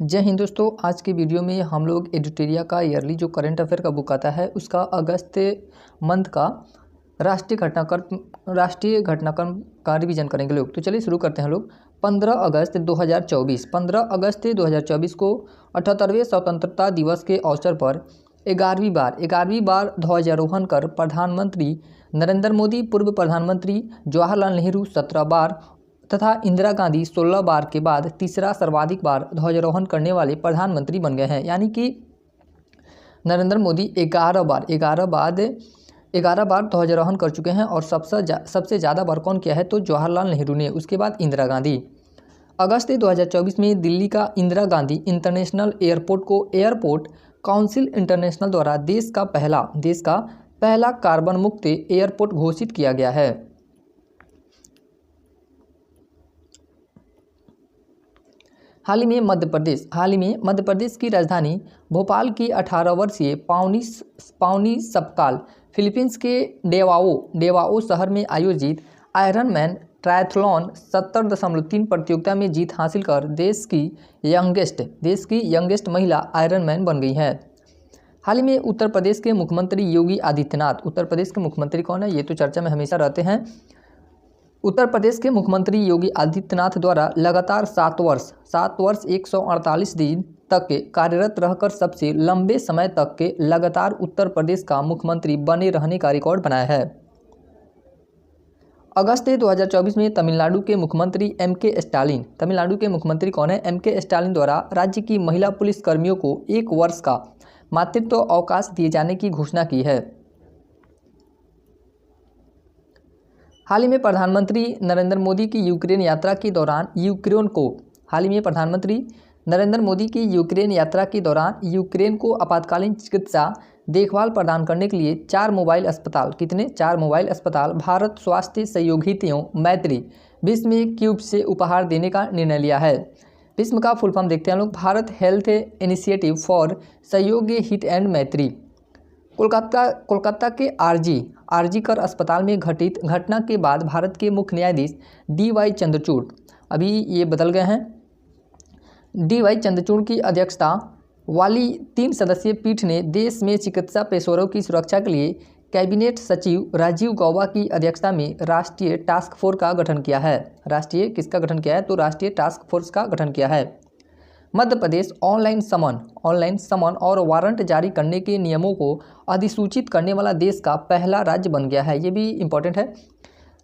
जय हिंद दोस्तों। आज की वीडियो में हम लोग एडिटोरिया का ईयरली जो करंट अफेयर का बुक आता है उसका अगस्त मंथ का राष्ट्रीय घटनाक्रम का रिवीजन करेंगे लोग। तो चलिए शुरू करते हैं लोग। 15 अगस्त 2024 को 78वें स्वतंत्रता दिवस के अवसर पर 11वीं बार ध्वजारोहण कर प्रधानमंत्री नरेंद्र मोदी, पूर्व प्रधानमंत्री जवाहरलाल नेहरू 17 बार तथा इंदिरा गांधी 16 बार के बाद तीसरा सर्वाधिक बार ध्वजारोहण करने वाले प्रधानमंत्री बन गए हैं। यानी कि नरेंद्र मोदी 11 बार ध्वजारोहण कर चुके हैं और सबसे ज़्यादा बार कौन किया है तो जवाहरलाल नेहरू ने, उसके बाद इंदिरा गांधी। अगस्त 2024 में दिल्ली का इंदिरा गांधी इंटरनेशनल एयरपोर्ट को एयरपोर्ट काउंसिल इंटरनेशनल द्वारा देश का पहला कार्बन मुक्त एयरपोर्ट घोषित किया गया है। हाल ही में मध्य प्रदेश की राजधानी भोपाल की 18 वर्षीय पावनी सपकाल फिलीपींस के डेवाओ शहर में आयोजित आयरन मैन ट्रायथलॉन 70.3 प्रतियोगिता में जीत हासिल कर देश की यंगेस्ट महिला आयरन मैन बन गई हैं। हाल ही में उत्तर प्रदेश के मुख्यमंत्री योगी आदित्यनाथ, उत्तर प्रदेश के मुख्यमंत्री कौन है ये तो चर्चा में हमेशा रहते हैं। उत्तर प्रदेश के मुख्यमंत्री योगी आदित्यनाथ द्वारा लगातार 7 वर्ष 148 दिन तक के कार्यरत रहकर सबसे लंबे समय तक के लगातार उत्तर प्रदेश का मुख्यमंत्री बने रहने का रिकॉर्ड बनाया है। अगस्त 2024 में तमिलनाडु के मुख्यमंत्री तमिलनाडु के मुख्यमंत्री कौन है? M.K. स्टालिन द्वारा राज्य की महिला पुलिस कर्मियों को 1 वर्ष का मातृत्व अवकाश दिए जाने की घोषणा की है। हाल ही में प्रधानमंत्री नरेंद्र मोदी की यूक्रेन यात्रा के दौरान यूक्रेन को आपातकालीन चिकित्सा देखभाल प्रदान करने के लिए 4 मोबाइल अस्पताल भारत स्वास्थ्य सहयोगियों मैत्री विस्म क्यूब से उपहार देने का निर्णय लिया है। विस्म का फुल फॉर्म देखते हैं लोग, भारत हेल्थ इनिशिएटिव फॉर सहयोग हित एंड मैत्री। कोलकाता के आरजी कर अस्पताल में घटित घटना के बाद भारत के मुख्य न्यायाधीश DY चंद्रचूड़, अभी ये बदल गए हैं, DY चंद्रचूड़ की अध्यक्षता वाली 3 सदस्यीय पीठ ने देश में चिकित्सा पेशेवरों की सुरक्षा के लिए कैबिनेट सचिव राजीव गौबा की अध्यक्षता में राष्ट्रीय टास्क फोर्स का गठन किया है। राष्ट्रीय टास्क फोर्स का गठन किया है। मध्य प्रदेश ऑनलाइन समन और वारंट जारी करने के नियमों को अधिसूचित करने वाला देश का पहला राज्य बन गया है। ये भी इम्पोर्टेंट है।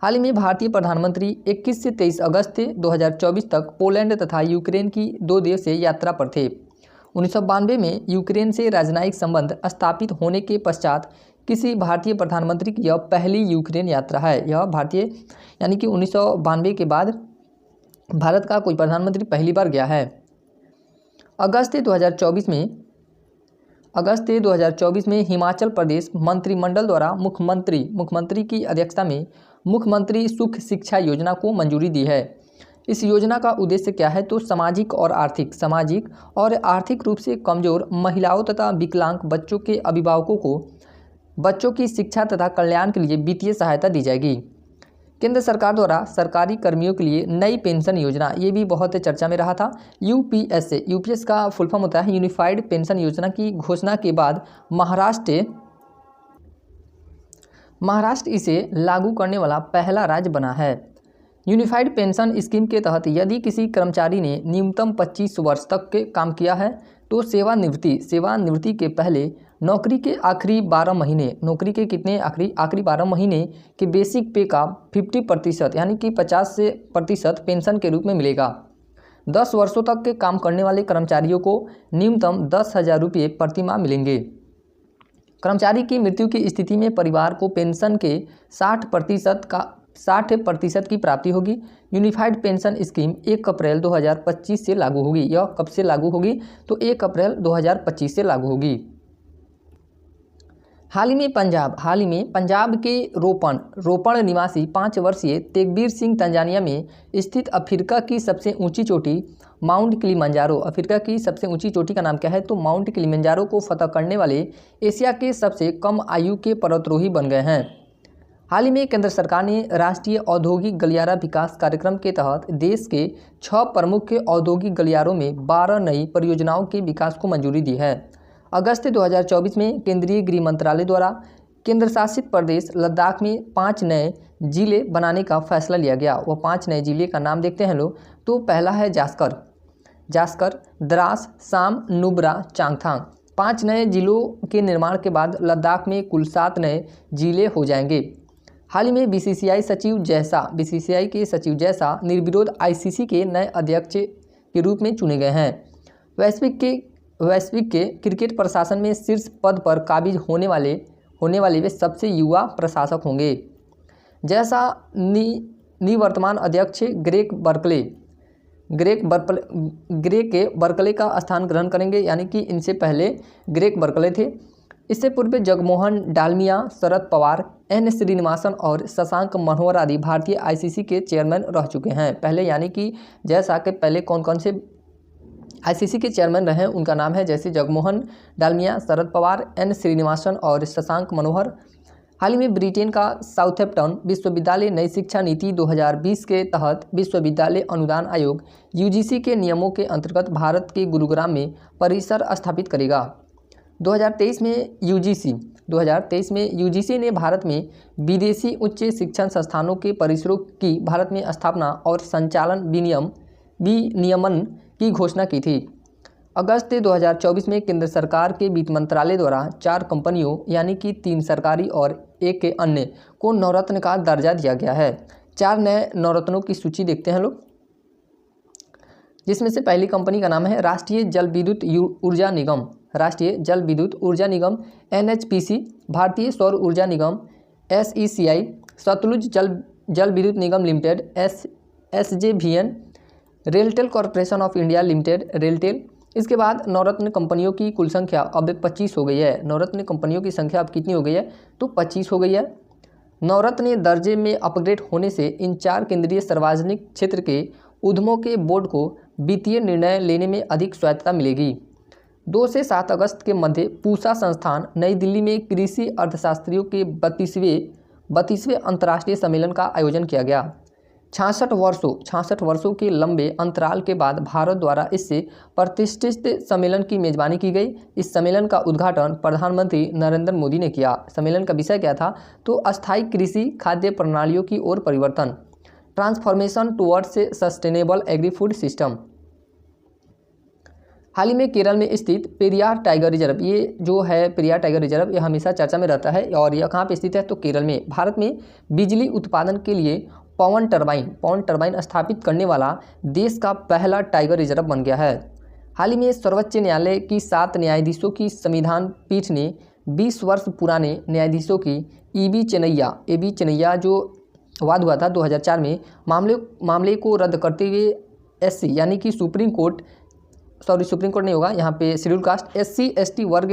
हाल ही में भारतीय प्रधानमंत्री 21 से 23 अगस्त 2024 तक पोलैंड तथा यूक्रेन की 2 दिवसीय यात्रा पर थे। 1992 में यूक्रेन से राजनयिक संबंध स्थापित होने के पश्चात किसी भारतीय प्रधानमंत्री की यह पहली यूक्रेन यात्रा है। यानी कि 1992 के बाद भारत का कोई प्रधानमंत्री पहली बार गया है। अगस्त 2024 में हिमाचल प्रदेश मंत्रिमंडल द्वारा मुख्यमंत्री की अध्यक्षता में मुख्यमंत्री सुख शिक्षा योजना को मंजूरी दी है। इस योजना का उद्देश्य क्या है तो सामाजिक और आर्थिक रूप से कमजोर महिलाओं तथा विकलांग बच्चों के अभिभावकों को बच्चों की शिक्षा तथा कल्याण के लिए वित्तीय सहायता दी जाएगी। केंद्र सरकार द्वारा सरकारी कर्मियों के लिए नई पेंशन योजना, ये भी बहुत चर्चा में रहा था। यूपीएस का फुल फॉर्म होता है यूनिफाइड पेंशन योजना की घोषणा के बाद महाराष्ट्र इसे लागू करने वाला पहला राज्य बना है। यूनिफाइड पेंशन स्कीम के तहत यदि किसी कर्मचारी ने न्यूनतम 25 वर्ष तक के काम किया है तो सेवानिवृत्ति के पहले नौकरी के आखिरी 12 महीने के बेसिक पे का 50% यानी कि 50% पेंशन के रूप में मिलेगा। 10 वर्षों तक के काम करने वाले कर्मचारियों को न्यूनतम 10,000 रुपये प्रतिमाह मिलेंगे। कर्मचारी की मृत्यु की स्थिति में परिवार को पेंशन के 60% की प्राप्ति होगी। यूनिफाइड पेंशन स्कीम 1 अप्रैल 2025 से लागू होगी। यह कब से लागू होगी तो 1 अप्रैल 2025 से लागू होगी। हाल ही में पंजाब के रोपण निवासी 5 वर्षीय तेगबीर सिंह तंजानिया में स्थित अफ्रीका की सबसे ऊंची चोटी माउंट किलिमंजारो, अफ्रीका की सबसे ऊंची चोटी का नाम क्या है तो माउंट किलिमंजारो को फतह करने वाले एशिया के सबसे कम आयु के पर्वतारोही बन गए हैं। हाल ही में केंद्र सरकार ने राष्ट्रीय औद्योगिक गलियारा विकास कार्यक्रम के तहत देश के 6 प्रमुख औद्योगिक गलियारों में 12 नई परियोजनाओं के विकास को मंजूरी दी है। अगस्त 2024 में केंद्रीय गृह मंत्रालय द्वारा केंद्र शासित प्रदेश लद्दाख में 5 नए जिले बनाने का फैसला लिया गया। वो 5 नए जिले का नाम देखते हैं लोग। तो पहला है जास्कर, द्रास, साम, नुब्रा, चांगथांग। 5 नए जिलों के निर्माण के बाद लद्दाख में कुल 7 नए जिले हो जाएंगे। हाल ही में बीसीसीआई के सचिव जैसा निर्विरोध आईसीसी के नए अध्यक्ष के रूप में चुने गए हैं। वैश्विक के क्रिकेट प्रशासन में शीर्ष पद पर काबिज होने वाले वे सबसे युवा प्रशासक होंगे। जैसा निवर्तमान अध्यक्ष ग्रेग बर्कले का स्थान ग्रहण करेंगे, यानी कि इनसे पहले ग्रेग बर्कले थे। इससे पूर्व जगमोहन डालमिया, शरद पवार, एन श्रीनिवासन और शशांक मनोहर आदि भारतीय आईसीसी के चेयरमैन रह चुके हैं। पहले यानी कि जैसा कि पहले कौन कौन से आईसीसी के चेयरमैन रहे उनका नाम है जैसे जगमोहन डालमिया, शरद पवार, एन श्रीनिवासन और शशांक मनोहर। हाल ही में ब्रिटेन का साउथहैम्पटन विश्वविद्यालय नई शिक्षा नीति 2020 के तहत विश्वविद्यालय अनुदान आयोग यूजीसी के नियमों के अंतर्गत भारत के गुरुग्राम में परिसर स्थापित करेगा। 2023 में यूजीसी ने भारत में विदेशी उच्च शिक्षण संस्थानों के परिसरों की भारत में स्थापना और संचालन विनियमन की घोषणा की थी। अगस्त 2024 में केंद्र सरकार के वित्त मंत्रालय द्वारा 4 कंपनियों यानी कि 3 सरकारी और 1 अन्य को नवरत्न का दर्जा दिया गया है। 4 नए नवरत्नों की सूची देखते हैं लोग, जिसमें से पहली कंपनी का नाम है राष्ट्रीय जल विद्युत ऊर्जा निगम, NHPC, भारतीय सौर ऊर्जा निगम, SECI, Satluj Jal Vidyut Nigam limited, SJVN, RailTel corporation of India limited, RailTel. इसके बाद नवरत्न कंपनियों की कुल संख्या अब 25 हो गई है। नवरत्न कंपनियों की संख्या अब कितनी हो गई है? तो 25 हो गई है। नवरत्न दर्जे में अपग्रेड होने से इन 4 केंद्रीय सार्वजनिक क्षेत्र के उद्यमों के बोर्ड को वित्तीय निर्णय लेने में अधिक स्वायत्तता मिलेगी। 2 से 7 अगस्त के मध्य पूसा संस्थान नई दिल्ली में कृषि अर्थशास्त्रियों के 32वें अंतर्राष्ट्रीय सम्मेलन का आयोजन किया गया। 66 वर्षों के लंबे अंतराल के बाद भारत द्वारा इससे प्रतिष्ठित सम्मेलन की मेजबानी की गई। इस सम्मेलन का उद्घाटन प्रधानमंत्री नरेंद्र मोदी ने किया। सम्मेलन का विषय क्या था? तो अस्थायी कृषि खाद्य प्रणालियों की ओर परिवर्तन, transformation towards sustainable agri food system. हाल ही में केरल में स्थित पेरियार टाइगर रिजर्व, ये जो है पेरियार टाइगर रिजर्व, ये हमेशा चर्चा में रहता है और यह कहाँ पे स्थित है? तो केरल में। भारत में बिजली उत्पादन के लिए पवन टरबाइन स्थापित करने वाला देश का पहला टाइगर रिजर्व बन गया है। हाल ही में सर्वोच्च न्यायालय की 7 न्यायाधीशों की संविधान पीठ ने 20 वर्ष पुराने न्यायाधीशों की एबी चेन्नैया जो वाद हुआ था 2004 में, मामले को रद्द करते हुए SC यानी कि सुप्रीम कोर्ट नहीं होगा यहाँ पे, शेड्यूल कास्ट SC ST वर्ग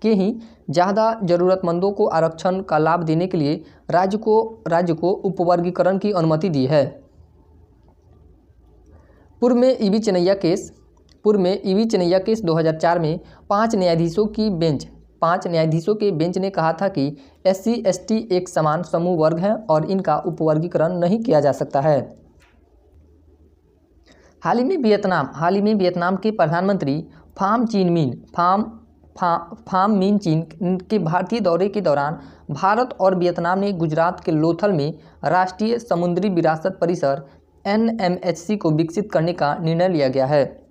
के ही ज़्यादा ज़रूरतमंदों को आरक्षण का लाभ देने के लिए राज्य को उपवर्गीकरण की अनुमति दी है। पूर्व में ईवी चेन्नैया केस 2004 में 5 न्यायाधीशों के बेंच ने कहा था कि SC ST एक समान समूह वर्ग है और इनका उपवर्गीकरण नहीं किया जा सकता है। हाल ही में वियतनाम के प्रधानमंत्री फाम मिन चिन के भारतीय दौरे के दौरान भारत और वियतनाम ने गुजरात के लोथल में राष्ट्रीय समुद्री विरासत परिसर NMHC को विकसित करने का निर्णय लिया गया है।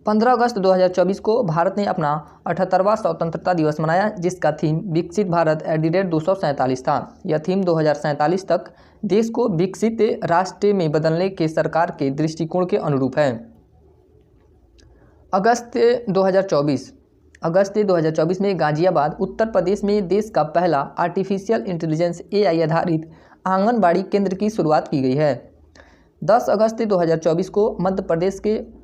15 अगस्त 2024 को भारत ने अपना 78वां स्वतंत्रता दिवस मनाया, जिसका थीम विकसित भारत @247 था। यह थीम 2047 तक देश को विकसित राष्ट्र में बदलने के सरकार के दृष्टिकोण के अनुरूप है। अगस्त 2024 में गाजियाबाद उत्तर प्रदेश में देश का पहला आर्टिफिशियल इंटेलिजेंस AI आधारित आंगनबाड़ी केंद्र की शुरुआत की गई है। 10 अगस्त 2024 को मध्य प्रदेश के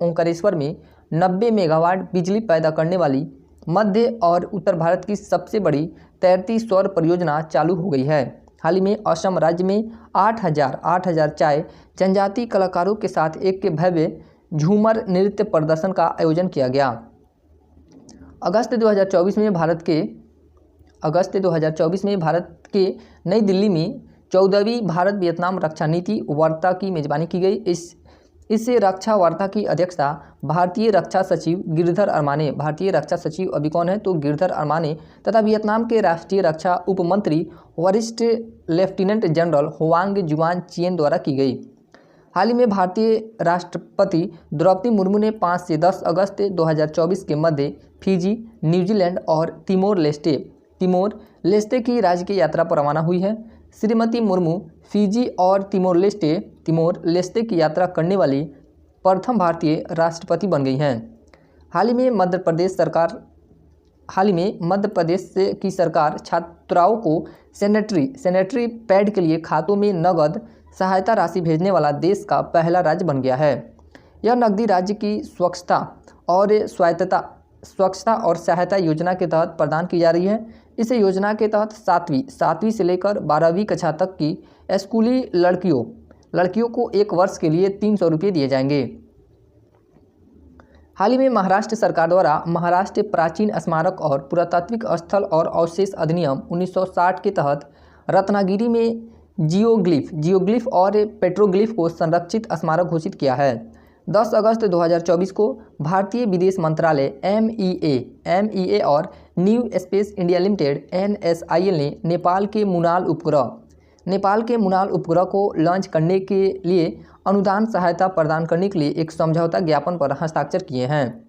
ओंकारेश्वर में 90 मेगावाट बिजली पैदा करने वाली मध्य और उत्तर भारत की सबसे बड़ी तैरती सौर परियोजना चालू हो गई है। हाल ही में असम राज्य में 8000 चाय जनजाति कलाकारों के साथ एक भव्य झूमर नृत्य प्रदर्शन का आयोजन किया गया। अगस्त 2024 में भारत के अगस्त 2024 में भारत के नई दिल्ली में 14वीं भारत वियतनाम रक्षा नीति वार्ता की मेजबानी की गई। इससे रक्षा वार्ता की अध्यक्षता भारतीय रक्षा सचिव गिरधर अरमाने, भारतीय रक्षा सचिव अभी कौन है तो गिरधर अरमाने, तथा वियतनाम के राष्ट्रीय रक्षा उपमंत्री वरिष्ठ लेफ्टिनेंट जनरल होवांग जुआन चिएन द्वारा की गई। हाल ही में भारतीय राष्ट्रपति द्रौपदी मुर्मू ने 5 से 10 अगस्त 2024 के मध्य फिजी, न्यूजीलैंड और तिमोर लेस्टे की राजकीय यात्रा पर रवाना हुई है। श्रीमती मुर्मू फिजी और तिमोर लेस्टे की यात्रा करने वाली प्रथम भारतीय राष्ट्रपति बन गई हैं। हाल ही में मध्य प्रदेश की सरकार छात्राओं को सैनिटरी पैड के लिए खातों में नगद सहायता राशि भेजने वाला देश का पहला राज्य बन गया है। यह नकदी राज्य की स्वच्छता और सहायता योजना के तहत प्रदान की जा रही है। इस योजना के तहत 7वीं से लेकर 12वीं कक्षा तक की स्कूली लड़कियों को 1 वर्ष के लिए 300 रुपये दिए जाएंगे। हाल ही में महाराष्ट्र सरकार द्वारा महाराष्ट्र प्राचीन स्मारक और पुरातात्विक स्थल और अवशेष अधिनियम 1960 के तहत रत्नागिरी में जियोग्लिफ और पेट्रोग्लिफ को संरक्षित स्मारक घोषित किया है। 10 अगस्त 2024 को भारतीय विदेश मंत्रालय MEA और new space India limited NSIL ने नेपाल के मुनाल उपग्रह को लॉन्च करने के लिए अनुदान सहायता प्रदान करने के लिए एक समझौता ज्ञापन पर हस्ताक्षर किए हैं।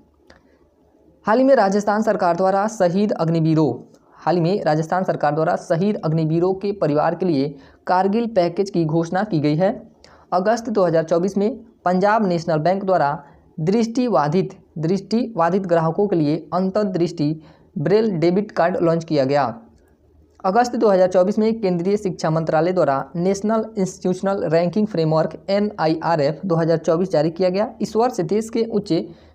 हाल ही में राजस्थान सरकार द्वारा शहीद अग्निवीरों के परिवार के लिए कारगिल पैकेज की घोषणा की गई है। अगस्त 2024 में पंजाब नेशनल बैंक द्वारा दृष्टिबाधित ग्राहकों के लिए अंतर्दृष्टि ब्रेल डेबिट कार्ड लॉन्च किया गया। अगस्त 2024 में केंद्रीय शिक्षा मंत्रालय द्वारा national institutional ranking framework NIRF 2024 जारी किया गया। इस वर्ष देश के उच्च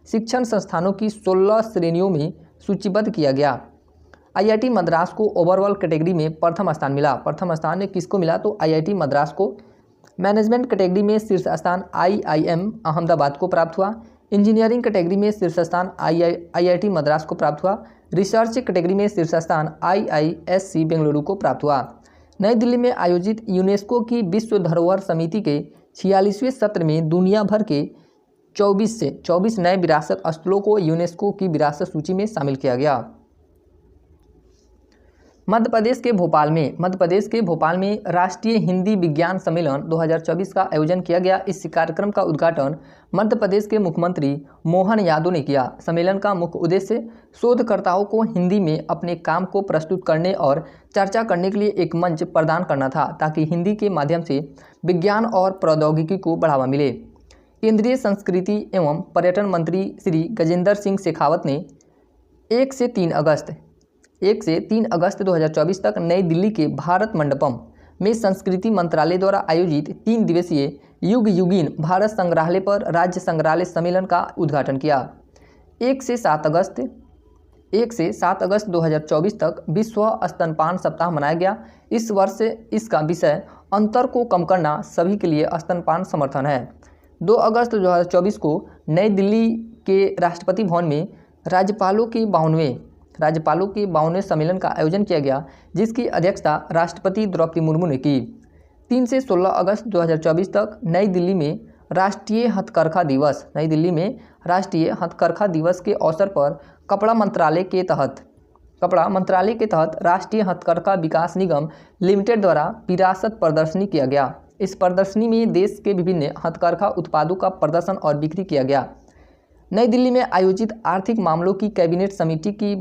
शिक्षण संस्थानों की 16 श्रेणियों में सूचीबद्ध किया गया। IIT मद्रास को ओवरऑल कैटेगरी में प्रथम स्थान मिला। प्रथम स्थान किसको मिला तो IIT मद्रास को। मैनेजमेंट कैटेगरी में शीर्ष स्थान IIM अहमदाबाद को प्राप्त हुआ। इंजीनियरिंग कैटेगरी में शीर्ष स्थान IIT मद्रास को प्राप्त हुआ। रिसर्च कैटेगरी में शीर्ष स्थान IISc बेंगलुरु को प्राप्त हुआ। नई दिल्ली में आयोजित यूनेस्को की विश्व धरोहर समिति के 46वें सत्र में दुनिया भर के 24 नए विरासत स्थलों को यूनेस्को की विरासत सूची में शामिल किया गया। मध्य प्रदेश के भोपाल में राष्ट्रीय हिंदी विज्ञान सम्मेलन 2024 का आयोजन किया गया। इस कार्यक्रम का उद्घाटन मध्य प्रदेश के मुख्यमंत्री मोहन यादव ने किया। सम्मेलन का मुख्य उद्देश्य शोधकर्ताओं को हिंदी में अपने काम को प्रस्तुत करने और चर्चा करने के लिए एक मंच प्रदान करना था, ताकि हिंदी के माध्यम से विज्ञान और प्रौद्योगिकी को बढ़ावा मिले। केंद्रीय संस्कृति एवं पर्यटन मंत्री श्री गजेंद्र सिंह शेखावत ने 1 से 3 अगस्त 2024 तक नई दिल्ली के भारत मंडपम में संस्कृति मंत्रालय द्वारा आयोजित 3 दिवसीय युग युगीन भारत संग्रहालय पर राज्य संग्रहालय सम्मेलन का उद्घाटन किया। 1 से 7 अगस्त 2024 तक विश्व स्तनपान सप्ताह मनाया गया। इस वर्ष इसका विषय अंतर को कम करना सभी के लिए स्तनपान समर्थन है। 2 अगस्त 2024 को नई दिल्ली के राष्ट्रपति भवन में राज्यपालों के 52वें सम्मेलन का आयोजन किया गया, जिसकी अध्यक्षता राष्ट्रपति द्रौपदी मुर्मू ने की। 3 से 16 अगस्त 2024 तक नई दिल्ली में राष्ट्रीय हथकरघा दिवस के अवसर पर कपड़ा मंत्रालय के तहत राष्ट्रीय हथकरघा विकास निगम लिमिटेड द्वारा विरासत प्रदर्शनी किया गया। इस प्रदर्शनी में देश के विभिन्न हथकरघा उत्पादों का प्रदर्शन और बिक्री किया गया। नई दिल्ली में आयोजित आर्थिक मामलों की कैबिनेट समिति की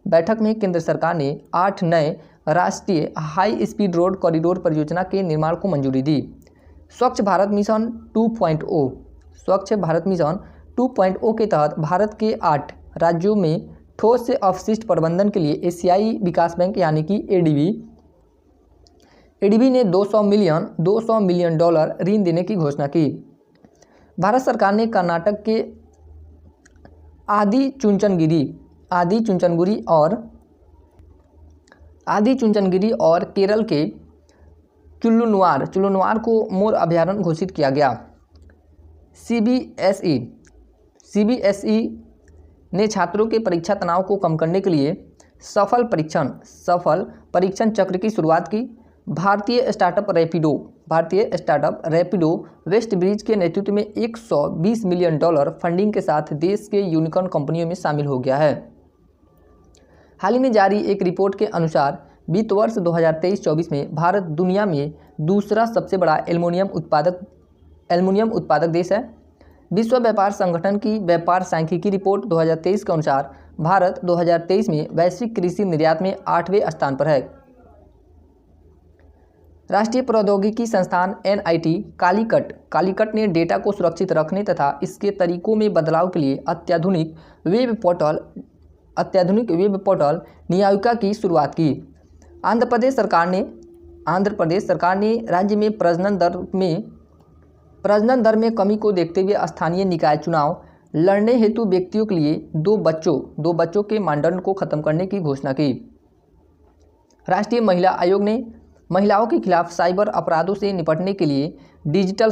बैठक में केंद्र सरकार ने 8 नए राष्ट्रीय हाई स्पीड रोड कॉरिडोर परियोजना के निर्माण को मंजूरी दी। स्वच्छ भारत मिशन 2.0 के तहत भारत के 8 राज्यों में ठोस से अपशिष्ट प्रबंधन के लिए एशियाई विकास बैंक यानी कि एडीबी ने $200 मिलियन ऋण देने की घोषणा की। भारत सरकार ने कर्नाटक के आदि चुंचनगिरी और केरल के चुल्लुनवार को मोर अभयारण्य घोषित किया गया। सीबीएसई ने छात्रों के परीक्षा तनाव को कम करने के लिए सफल परीक्षण चक्र की शुरुआत की। भारतीय स्टार्टअप रैपिडो वेस्ट ब्रिज के नेतृत्व में $120 मिलियन फंडिंग के साथ देश के यूनिकॉर्न कंपनियों में शामिल हो गया है। हाल ही में जारी एक रिपोर्ट के अनुसार वित्त वर्ष 2023-24 में भारत दुनिया में दूसरा सबसे बड़ा एल्युमिनियम उत्पादक देश है। विश्व व्यापार संगठन की व्यापार सांख्यिकी रिपोर्ट 2023 के अनुसार भारत 2023 में वैश्विक कृषि निर्यात में 8वें स्थान पर है। राष्ट्रीय प्रौद्योगिकी संस्थान NIT कालीकट ने डेटा को सुरक्षित रखने तथा इसके तरीकों में बदलाव के लिए अत्याधुनिक वेब पोर्टल न्यायिका की शुरुआत की। आंध्र प्रदेश सरकार ने राज्य में प्रजनन दर में कमी को देखते हुए स्थानीय निकाय चुनाव लड़ने हेतु व्यक्तियों के लिए दो बच्चों के मानदंड को खत्म करने की घोषणा की। राष्ट्रीय महिला आयोग ने महिलाओं के खिलाफ साइबर अपराधों से निपटने के लिए डिजिटल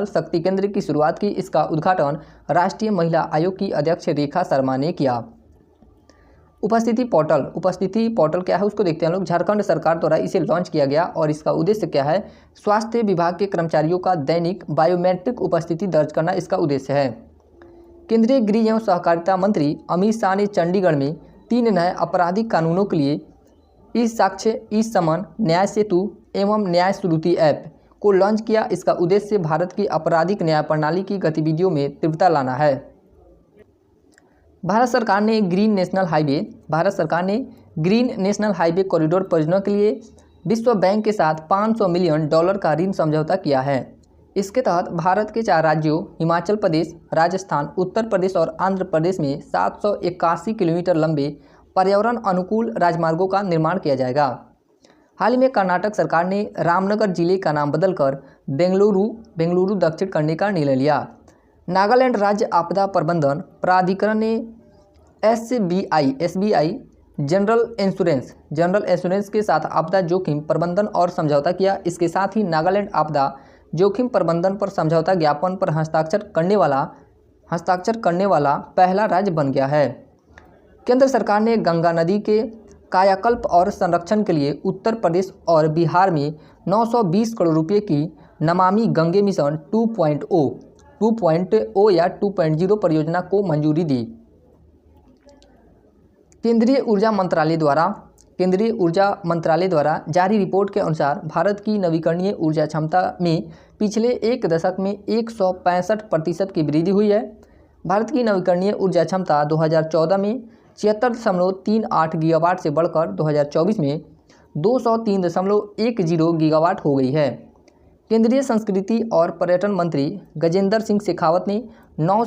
शक्ति केंद्र की शुरुआत की। इसका उद्घाटन राष्ट्रीय महिला आयोग की अध्यक्ष रेखा शर्मा ने किया। उपस्थिति पोर्टल क्या है उसको देखते हैं लोग। झारखंड सरकार द्वारा इसे लॉन्च किया गया और इसका उद्देश्य क्या है, स्वास्थ्य विभाग के कर्मचारियों का दैनिक बायोमेट्रिक उपस्थिति दर्ज करना इसका उद्देश्य है। केंद्रीय गृह एवं सहकारिता मंत्री अमित शाह ने चंडीगढ़ में 3 नए आपराधिक कानूनों के लिए ई-साक्ष्य, ई-समन, न्याय सेतु एवं न्याय श्रुति ऐप को लॉन्च किया। इसका उद्देश्य भारत की आपराधिक न्याय प्रणाली की गतिविधियों में तीव्रता लाना है। भारत सरकार ने ग्रीन नेशनल हाईवे कॉरिडोर परियोजना के लिए विश्व बैंक के साथ $500 मिलियन का ऋण समझौता किया है। इसके तहत भारत के 4 राज्यों हिमाचल प्रदेश, राजस्थान, उत्तर प्रदेश और आंध्र प्रदेश में 781 किलोमीटर लंबे पर्यावरण अनुकूल राजमार्गों का निर्माण किया जाएगा। हाल ही में कर्नाटक सरकार ने रामनगर जिले का नाम बदलकर बेंगलुरु दक्षिण करने का निर्णय लिया। नागालैंड राज्य आपदा प्रबंधन प्राधिकरण ने SBI जनरल इंश्योरेंस के साथ आपदा जोखिम प्रबंधन और समझौता किया। इसके साथ ही नागालैंड आपदा जोखिम प्रबंधन पर समझौता ज्ञापन पर हस्ताक्षर करने वाला पहला राज्य बन गया है। केंद्र सरकार ने गंगा नदी के कायाकल्प और संरक्षण के लिए उत्तर प्रदेश और बिहार में 920 करोड़ रुपये की नमामि गंगे मिशन 2.0 या 2.0 परियोजना को मंजूरी दी। केंद्रीय ऊर्जा मंत्रालय द्वारा जारी रिपोर्ट के अनुसार भारत की नवीकरणीय ऊर्जा क्षमता में पिछले एक दशक में 165% की वृद्धि हुई है। भारत की नवीकरणीय ऊर्जा क्षमता 2014 में 76.38 गीगावाट से बढ़कर 2024 में 203.10 गीगावाट हो गई है। केंद्रीय संस्कृति और पर्यटन मंत्री गजेंद्र सिंह शेखावत ने 9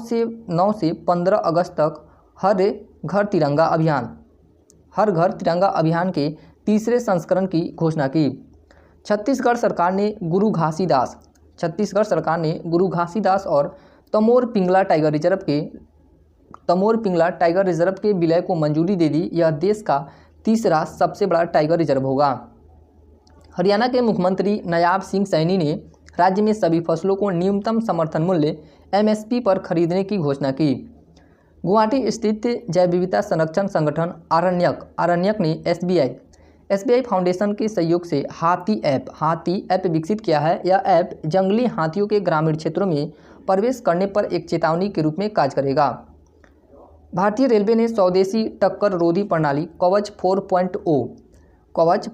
से 15 अगस्त तक हर घर तिरंगा अभियान के तीसरे संस्करण की घोषणा की। छत्तीसगढ़ सरकार ने गुरु घासीदास और तमोर पिंगला टाइगर रिजर्व के विलय को मंजूरी दे दी। यह देश का तीसरा सबसे बड़ा टाइगर रिजर्व होगा। हरियाणा के मुख्यमंत्री नायाब सिंह सैनी ने राज्य में सभी फसलों को न्यूनतम समर्थन मूल्य MSP पर खरीदने की घोषणा की। गुवाहाटी स्थित जैव विविधता संरक्षण संगठन आरण्यक ने SBI फाउंडेशन के सहयोग से हाथी ऐप विकसित किया है। यह ऐप जंगली हाथियों के ग्रामीण क्षेत्रों में प्रवेश करने पर एक चेतावनी के रूप में कार्य करेगा। भारतीय रेलवे ने स्वदेशी टक्कर रोधी प्रणाली कवच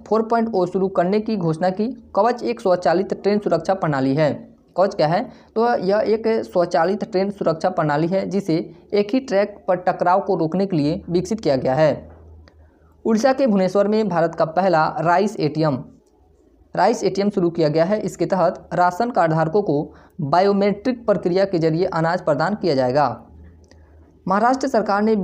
4.0 शुरू करने की घोषणा की। कवच एक स्वचालित ट्रेन सुरक्षा प्रणाली है। कवच क्या है, तो यह एक स्वचालित ट्रेन सुरक्षा प्रणाली है जिसे एक ही ट्रैक पर टकराव को रोकने के लिए विकसित किया गया है। उड़ीसा के भुवनेश्वर में भारत का पहला राइस एटीएम शुरू किया गया है। इसके तहत राशन कार्डधारकों को बायोमेट्रिक प्रक्रिया के जरिए अनाज प्रदान किया जाएगा। महाराष्ट्र सरकार ने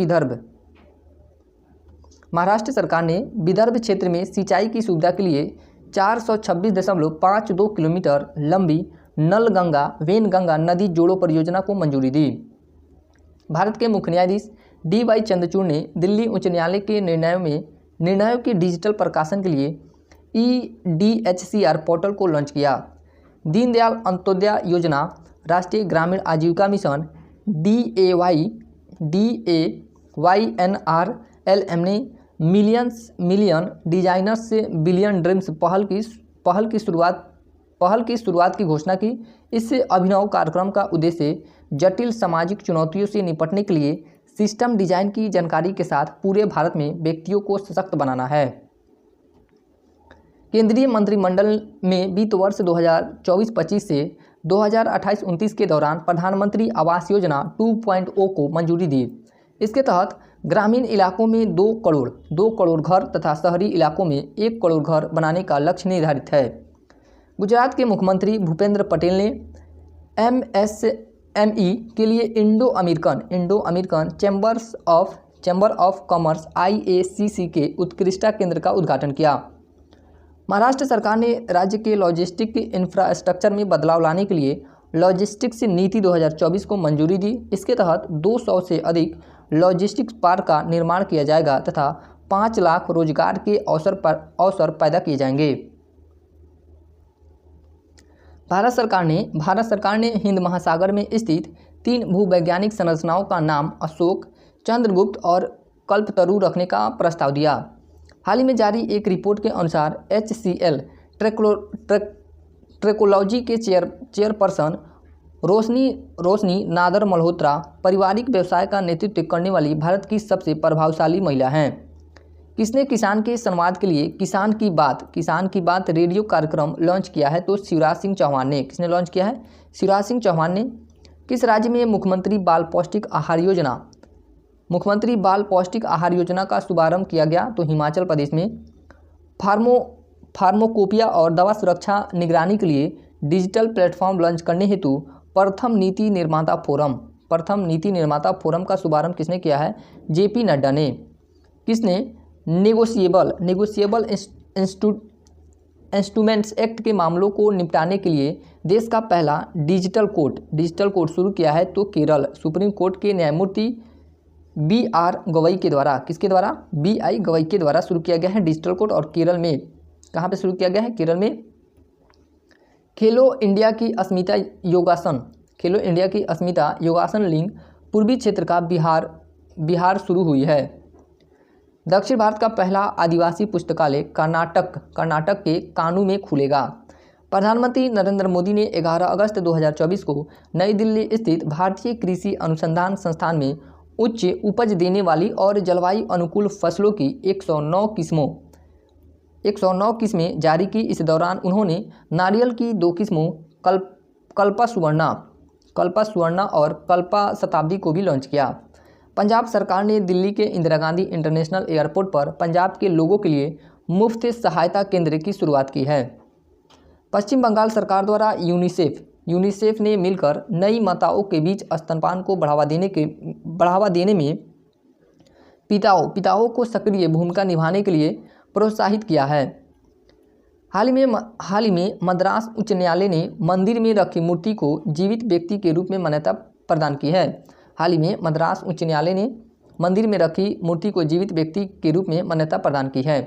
विदर्भ क्षेत्र में सिंचाई की सुविधा के लिए 426.52 किलोमीटर लंबी वेनगंगा नदी जोड़ो परियोजना को मंजूरी दी। भारत के मुख्य न्यायाधीश DY चंद्रचूड़ ने दिल्ली उच्च न्यायालय के निर्णयों के डिजिटल प्रकाशन के लिए EDHCR पोर्टल को लॉन्च किया। दीनदयाल अंत्योदय योजना, राष्ट्रीय ग्रामीण आजीविका मिशन DAYNR ने मिलियन डिजाइनर्स से बिलियन ड्रीम्स पहल की शुरुआत की घोषणा की। इस अभिनव कार्यक्रम का उद्देश्य जटिल सामाजिक चुनौतियों से निपटने के लिए सिस्टम डिजाइन की जानकारी के साथ पूरे भारत में व्यक्तियों को सशक्त बनाना है। केंद्रीय मंत्रिमंडल में वित्त वर्ष 2024-25 से 2028-29 के दौरान प्रधानमंत्री आवास योजना 2.0 को मंजूरी दी। इसके तहत ग्रामीण इलाकों में 2 करोड़ घर तथा शहरी इलाकों में 1 करोड़ घर बनाने का लक्ष्य निर्धारित है। गुजरात के मुख्यमंत्री भूपेंद्र पटेल ने MSME के लिए Indo American chamber of commerce IACC के उत्कृष्टता केंद्र का उद्घाटन किया। महाराष्ट्र सरकार ने राज्य के लॉजिस्टिक इंफ्रास्ट्रक्चर में बदलाव लाने के लिए लॉजिस्टिक्स नीति 2024 को मंजूरी दी। इसके तहत 200 से अधिक लॉजिस्टिक्स पार्क का निर्माण किया जाएगा तथा 5 लाख रोजगार के अवसर पैदा किए जाएंगे। भारत सरकार ने हिंद महासागर में स्थित 3 भूवैज्ञानिक संरचनाओं का नाम अशोक, चंद्रगुप्त और कल्पतरु रखने का प्रस्ताव दिया। हाल ही में जारी एक रिपोर्ट के अनुसार HCL ट्रैकोलॉजी के चेयरपर्सन रोशनी नादर मल्होत्रा पारिवारिक व्यवसाय का नेतृत्व करने वाली भारत की सबसे प्रभावशाली महिला हैं। किसने किसान के संवाद के लिए किसान की बात रेडियो कार्यक्रम लॉन्च किया है? तो शिवराज सिंह चौहान ने। किसने लॉन्च किया है? शिवराज सिंह चौहान ने। किस राज्य में मुख्यमंत्री बाल पौष्टिक आहार योजना का शुभारंभ किया गया? तो हिमाचल प्रदेश में। फार्माकोपिया और दवा सुरक्षा निगरानी के लिए डिजिटल प्लेटफॉर्म लॉन्च करने हेतु प्रथम नीति निर्माता फोरम का शुभारंभ किसने किया है? JP नड्डा ने। किसने नेगोशिएबल इंस्ट्रूमेंट्स एक्ट के मामलों को निपटाने के लिए देश का पहला डिजिटल कोर्ट शुरू किया है? तो केरल सुप्रीम कोर्ट के न्यायमूर्ति BR गवई के द्वारा। किसके द्वारा? BI गवई के द्वारा शुरू किया गया है डिजिटल कोर्ट। और केरल में कहाँ पे शुरू किया गया है? केरल में। खेलो इंडिया की अस्मिता योगासन लिंग पूर्वी क्षेत्र का बिहार शुरू हुई है। दक्षिण भारत का पहला आदिवासी पुस्तकालय कर्नाटक के कानू में खुलेगा। प्रधानमंत्री नरेंद्र मोदी ने 11 अगस्त 2024 को नई दिल्ली स्थित भारतीय कृषि अनुसंधान संस्थान में उच्च उपज देने वाली और जलवायु अनुकूल फसलों की 109 किस्में जारी की। इस दौरान उन्होंने नारियल की 2 किस्मों कल्पा सुवर्णा और कल्पा शताब्दी को भी लॉन्च किया। पंजाब सरकार ने दिल्ली के इंदिरा गांधी इंटरनेशनल एयरपोर्ट पर पंजाब के लोगों के लिए मुफ्त सहायता केंद्र की शुरुआत की है। पश्चिम बंगाल सरकार द्वारा यूनिसेफ ने मिलकर नई माताओं के बीच स्तनपान को बढ़ावा देने में पिताओं को सक्रिय भूमिका निभाने के लिए प्रोत्साहित किया है। हाल ही में मद्रास उच्च न्यायालय ने मंदिर में रखी मूर्ति को जीवित व्यक्ति के रूप में मान्यता प्रदान की है। हाल ही में मद्रास उच्च न्यायालय ने मंदिर में रखी मूर्ति को जीवित व्यक्ति के रूप में मान्यता प्रदान की है।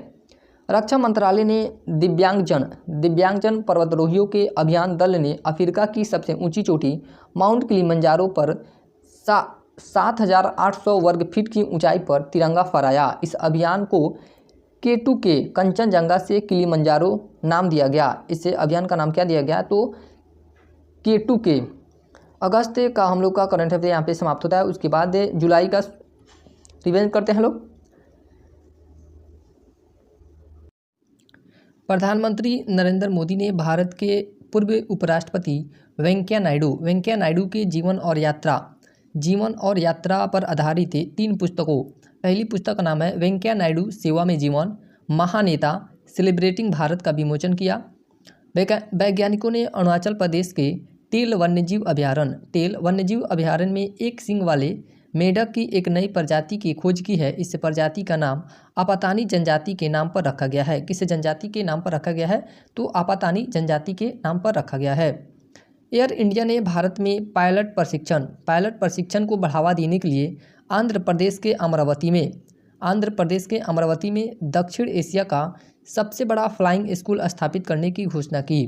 रक्षा मंत्रालय ने दिव्यांगजन पर्वतारोहियों के अभियान दल ने अफ्रीका की सबसे ऊंची चोटी माउंट किलिमंजारो पर 7,800 वर्ग फीट की ऊंचाई पर तिरंगा फहराया। इस अभियान को K2K कंचनजंगा से किलिमंजारो नाम दिया गया। इस अभियान का नाम क्या दिया गया? तो K2K। अगस्त का हम लोग का करंट अफेयर यहाँ पे समाप्त होता है। उसके बाद जुलाई का रिवीजन करते हैं लोग। प्रधानमंत्री नरेंद्र मोदी ने भारत के पूर्व उपराष्ट्रपति वेंकैया नायडू के जीवन और यात्रा पर आधारित 3 पुस्तकों। पहली पुस्तक का नाम है वेंकैया नायडू सेवा में जीवन महानेता सेलिब्रेटिंग भारत का विमोचन किया। वैज्ञानिकों ने अरुणाचल प्रदेश के टेल वन्यजीव अभयारण्य में एक सींग वाले मेढक की एक नई प्रजाति की खोज की है। इस प्रजाति का नाम आपातानी जनजाति के नाम पर रखा गया है। किस जनजाति के नाम पर रखा गया है? तो आपातानी जनजाति के नाम पर रखा गया है। एयर इंडिया ने भारत में पायलट प्रशिक्षण को बढ़ावा देने के लिए आंध्र प्रदेश के अमरावती में दक्षिण एशिया का सबसे बड़ा फ्लाइंग स्कूल स्थापित करने की घोषणा की।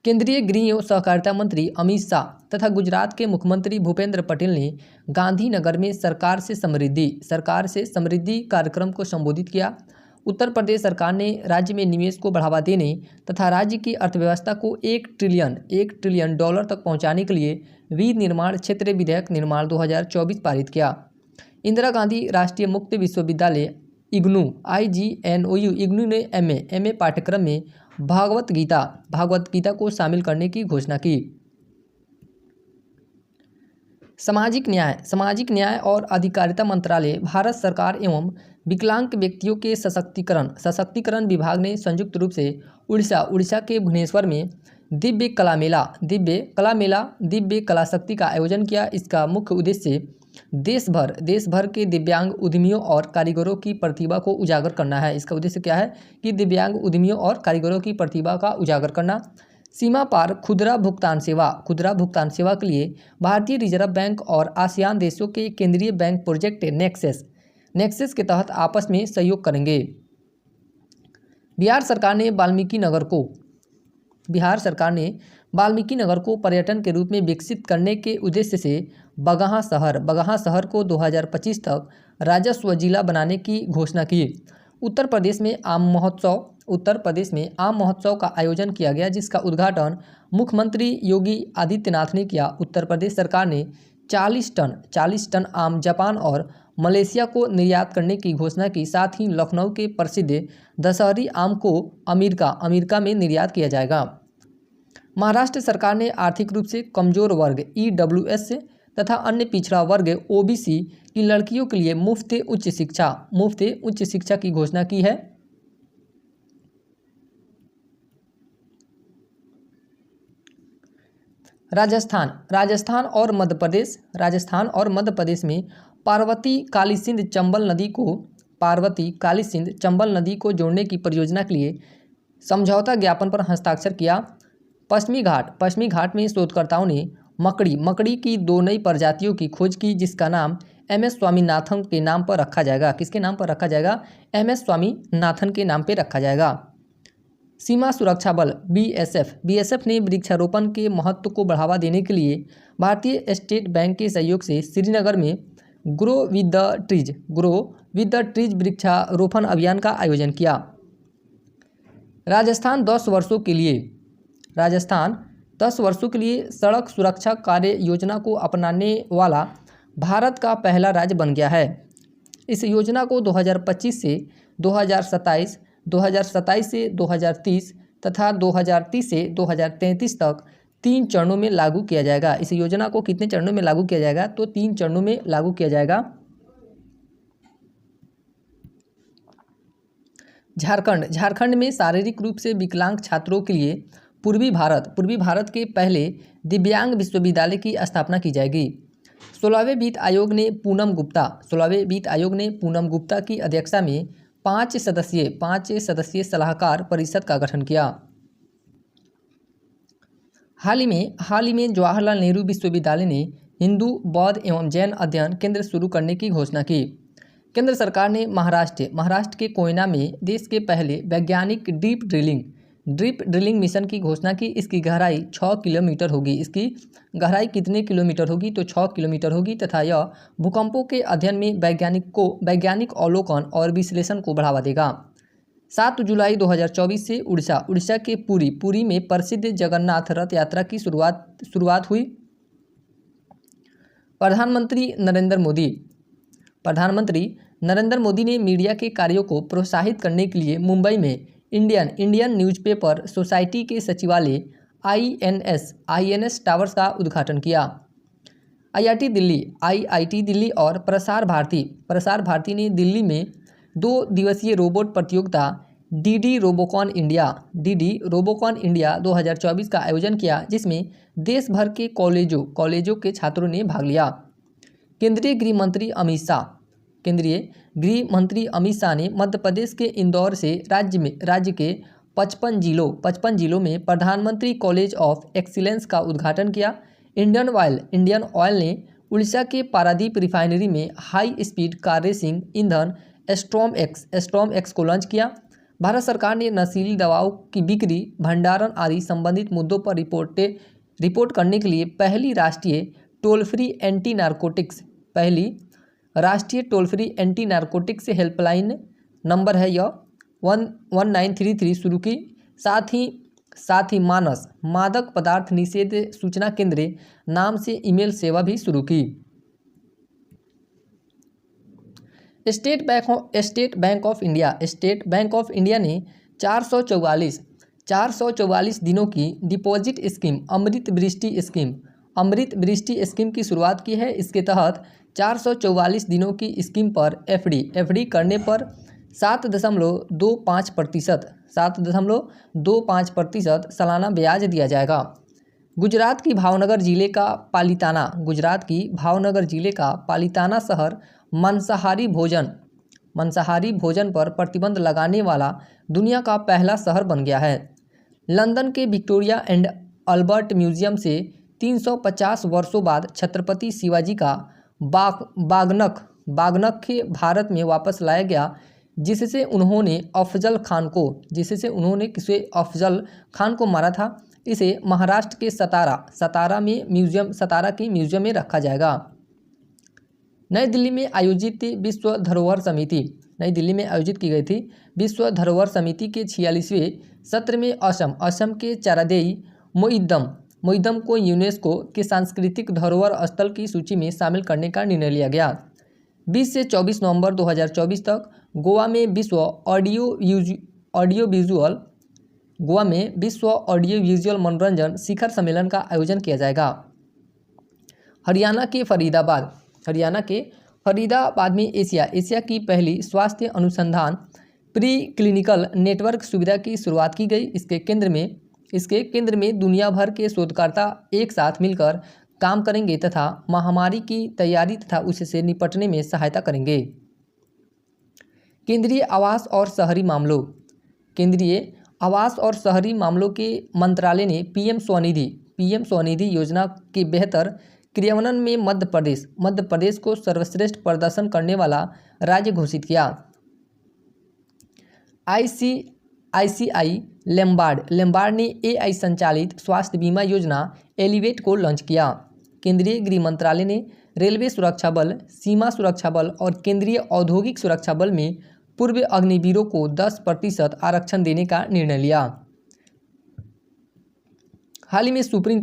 केंद्रीय गृह एवं सहकारिता मंत्री अमित शाह तथा गुजरात के मुख्यमंत्री भूपेंद्र पटेल ने गांधीनगर में सरकार से समृद्धि कार्यक्रम को संबोधित किया। उत्तर प्रदेश सरकार ने राज्य में निवेश को बढ़ावा देने तथा राज्य की अर्थव्यवस्था को एक ट्रिलियन डॉलर तक पहुंचाने के लिए विनिर्माण क्षेत्र विधेयक निर्माण 2024 पारित किया। इंदिरा गांधी राष्ट्रीय मुक्त विश्वविद्यालय इग्नू ने एमए पाठ्यक्रम में भागवत गीता को शामिल करने की घोषणा की। सामाजिक न्याय और अधिकारिता मंत्रालय, भारत सरकार एवं विकलांग व्यक्तियों के सशक्तिकरण विभाग ने संयुक्त रूप से उड़ीसा के भुवनेश्वर में दिव्य कला शक्ति का आयोजन किया। इसका मुख्य उद्देश्य देश भर के दिव्यांग उद्यमियों और कारीगरों की प्रतिभा को उजागर करना है। इसका उद्देश्य क्या है कि दिव्यांग उद्यमियों और कारीगरों की प्रतिभा का उजागर करना। सीमा पार खुदरा भुगतान सेवा के लिए भारतीय रिजर्व बैंक और आसियान देशों के केंद्रीय बैंक प्रोजेक्ट नेक्सस के तहत आपस में सहयोग करेंगे। बिहार सरकार ने वाल्मीकि नगर को पर्यटन के रूप में विकसित करने के उद्देश्य से बगहा शहर को 2025 तक राजस्व जिला बनाने की घोषणा की। उत्तर प्रदेश में आम महोत्सव का आयोजन किया गया, जिसका उद्घाटन मुख्यमंत्री योगी आदित्यनाथ ने किया। उत्तर प्रदेश सरकार ने 40 टन आम जापान और मलेशिया को निर्यात करने की घोषणा की। साथ ही लखनऊ के प्रसिद्ध दशहरी आम को अमेरिका में निर्यात किया जाएगा। महाराष्ट्र सरकार ने आर्थिक रूप से कमजोर वर्ग EWS तथा अन्य पिछड़ा वर्ग OBC की लड़कियों के लिए मुफ्त उच्च शिक्षा की घोषणा की है। राजस्थान और मध्य प्रदेश में पार्वती कालीसिंध चंबल नदी को जोड़ने की परियोजना के लिए समझौता ज्ञापन पर हस्ताक्षर किया। पश्चिमी घाट में शोधकर्ताओं ने मकड़ी की 2 नई प्रजातियों की खोज की, जिसका नाम MS स्वामीनाथन के नाम पर रखा जाएगा। किसके नाम पर रखा जाएगा? MS स्वामीनाथन के नाम पर रखा जाएगा। सीमा सुरक्षा बल BSF ने वृक्षारोपण के महत्व को बढ़ावा देने के लिए भारतीय स्टेट बैंक के सहयोग से श्रीनगर में ग्रो विद द ट्रीज वृक्षारोपण अभियान का आयोजन किया। राजस्थान 10 वर्षों के लिए सड़क सुरक्षा कार्य योजना को अपनाने वाला भारत का पहला राज्य बन गया है। इस योजना को 2025 से 2027, 2027 से 2030 तथा 2030 से 2033 तक 3 चरणों में लागू किया जाएगा। इस योजना को कितने चरणों में लागू किया जाएगा? तो 3 चरणों में लागू किया जाएगा। झारखंड में शारीरिक रूप से विकलांग छात्रों के लिए पूर्वी भारत के पहले दिव्यांग विश्वविद्यालय की स्थापना की जाएगी। 16वें वित्त आयोग ने पूनम गुप्ता की अध्यक्षता में 5 सदस्यीय सलाहकार परिषद का गठन किया। हाल ही में जवाहरलाल नेहरू विश्वविद्यालय ने हिंदू, बौद्ध एवं जैन अध्ययन केंद्र शुरू करने की घोषणा की। केंद्र सरकार ने महाराष्ट्र के कोयना में देश के पहले वैज्ञानिक डीप ड्रिलिंग मिशन की घोषणा की। इसकी गहराई 6 किलोमीटर होगी। इसकी गहराई कितने किलोमीटर होगी? तो 6 किलोमीटर होगी तथा यह भूकंपों के अध्ययन में वैज्ञानिक अवलोकन और विश्लेषण को बढ़ावा देगा। 7 जुलाई 2024 से उड़ीसा के पुरी में प्रसिद्ध जगन्नाथ रथ यात्रा की शुरुआत हुई। प्रधानमंत्री नरेंद्र मोदी ने मीडिया के कार्यों को प्रोत्साहित करने के लिए मुंबई में इंडियन न्यूज़पेपर सोसाइटी के सचिवालय INS टावर्स का उद्घाटन किया। IIT दिल्ली और प्रसार भारती ने दिल्ली में 2 दिवसीय रोबोट प्रतियोगिता DD रोबोकॉन इंडिया 2024 का आयोजन किया, जिसमें देश भर के कॉलेजों के छात्रों ने भाग लिया। केंद्रीय गृह मंत्री अमित शाह ने मध्य प्रदेश के इंदौर से राज्य के 55 जिलों में प्रधानमंत्री कॉलेज ऑफ एक्सीलेंस का उद्घाटन किया। इंडियन ऑयल ने उड़ीसा के पारादीप रिफाइनरी में हाई स्पीड कार रेसिंग ईंधन स्ट्रॉम एक्स को लॉन्च किया। भारत सरकार ने नशीली दवाओं की बिक्री, भंडारण आदि संबंधित मुद्दों पर रिपोर्ट करने के लिए पहली राष्ट्रीय toll free anti narcotics helpline number है यह 1933 शुरू की। साथ ही मादक पदार्थ निषेध सूचना केंद्र नाम से ईमेल सेवा भी शुरू की। स्टेट बैंक ऑफ इंडिया ने 444 दिनों की डिपॉजिट स्कीम अमृत वृष्टि स्कीम की शुरुआत की है। इसके तहत 444 दिनों की स्कीम पर एफडी करने पर 7.25% सालाना ब्याज दिया जाएगा। गुजरात की भावनगर जिले का पालिताना शहर मांसाहारी भोजन पर प्रतिबंध लगाने वाला दुनिया का पहला शहर बन गया है। लंदन के विक्टोरिया एंड अल्बर्ट म्यूजियम से 350 वर्षों बाद छत्रपति शिवाजी का बागनख भारत में वापस लाया गया, जिससे उन्होंने अफजल खान को मारा था। इसे महाराष्ट्र के सतारा के म्यूजियम में रखा जाएगा। नई दिल्ली में आयोजित की गई थी विश्व धरोहर समिति के 46वें सत्र में असम के चारादेई मोइदम को यूनेस्को के सांस्कृतिक धरोहर स्थल की सूची में शामिल करने का निर्णय लिया गया। 20 से 24 नवंबर 2024 तक गोवा में विश्व ऑडियो विजुअल मनोरंजन शिखर सम्मेलन का आयोजन किया जाएगा। हरियाणा के फरीदाबाद में एशिया की पहली स्वास्थ्य अनुसंधान प्री क्लिनिकल नेटवर्क सुविधा की शुरुआत की गई। इसके केंद्र में दुनिया भर के शोधकर्ता एक साथ मिलकर काम करेंगे तथा महामारी की तैयारी तथा उससे निपटने में सहायता करेंगे। केंद्रीय आवास और शहरी मामलों के मंत्रालय ने पीएम स्वनिधि योजना के बेहतर क्रियान्वयन में मध्य प्रदेश को सर्वश्रेष्ठ प्रदर्शन करने वाला राज्य घोषित किया। आईसीआई लैम्बार्ड ने एआई संचालित स्वास्थ्य बीमा योजना एलिवेट को लॉन्च किया। केंद्रीय गृह मंत्रालय ने रेलवे सुरक्षा बल, सीमा सुरक्षा बल और केंद्रीय औद्योगिक सुरक्षा बल में पूर्व अग्निवीरों को 10% आरक्षण देने का निर्णय लिया। हाल ही में सुप्रीम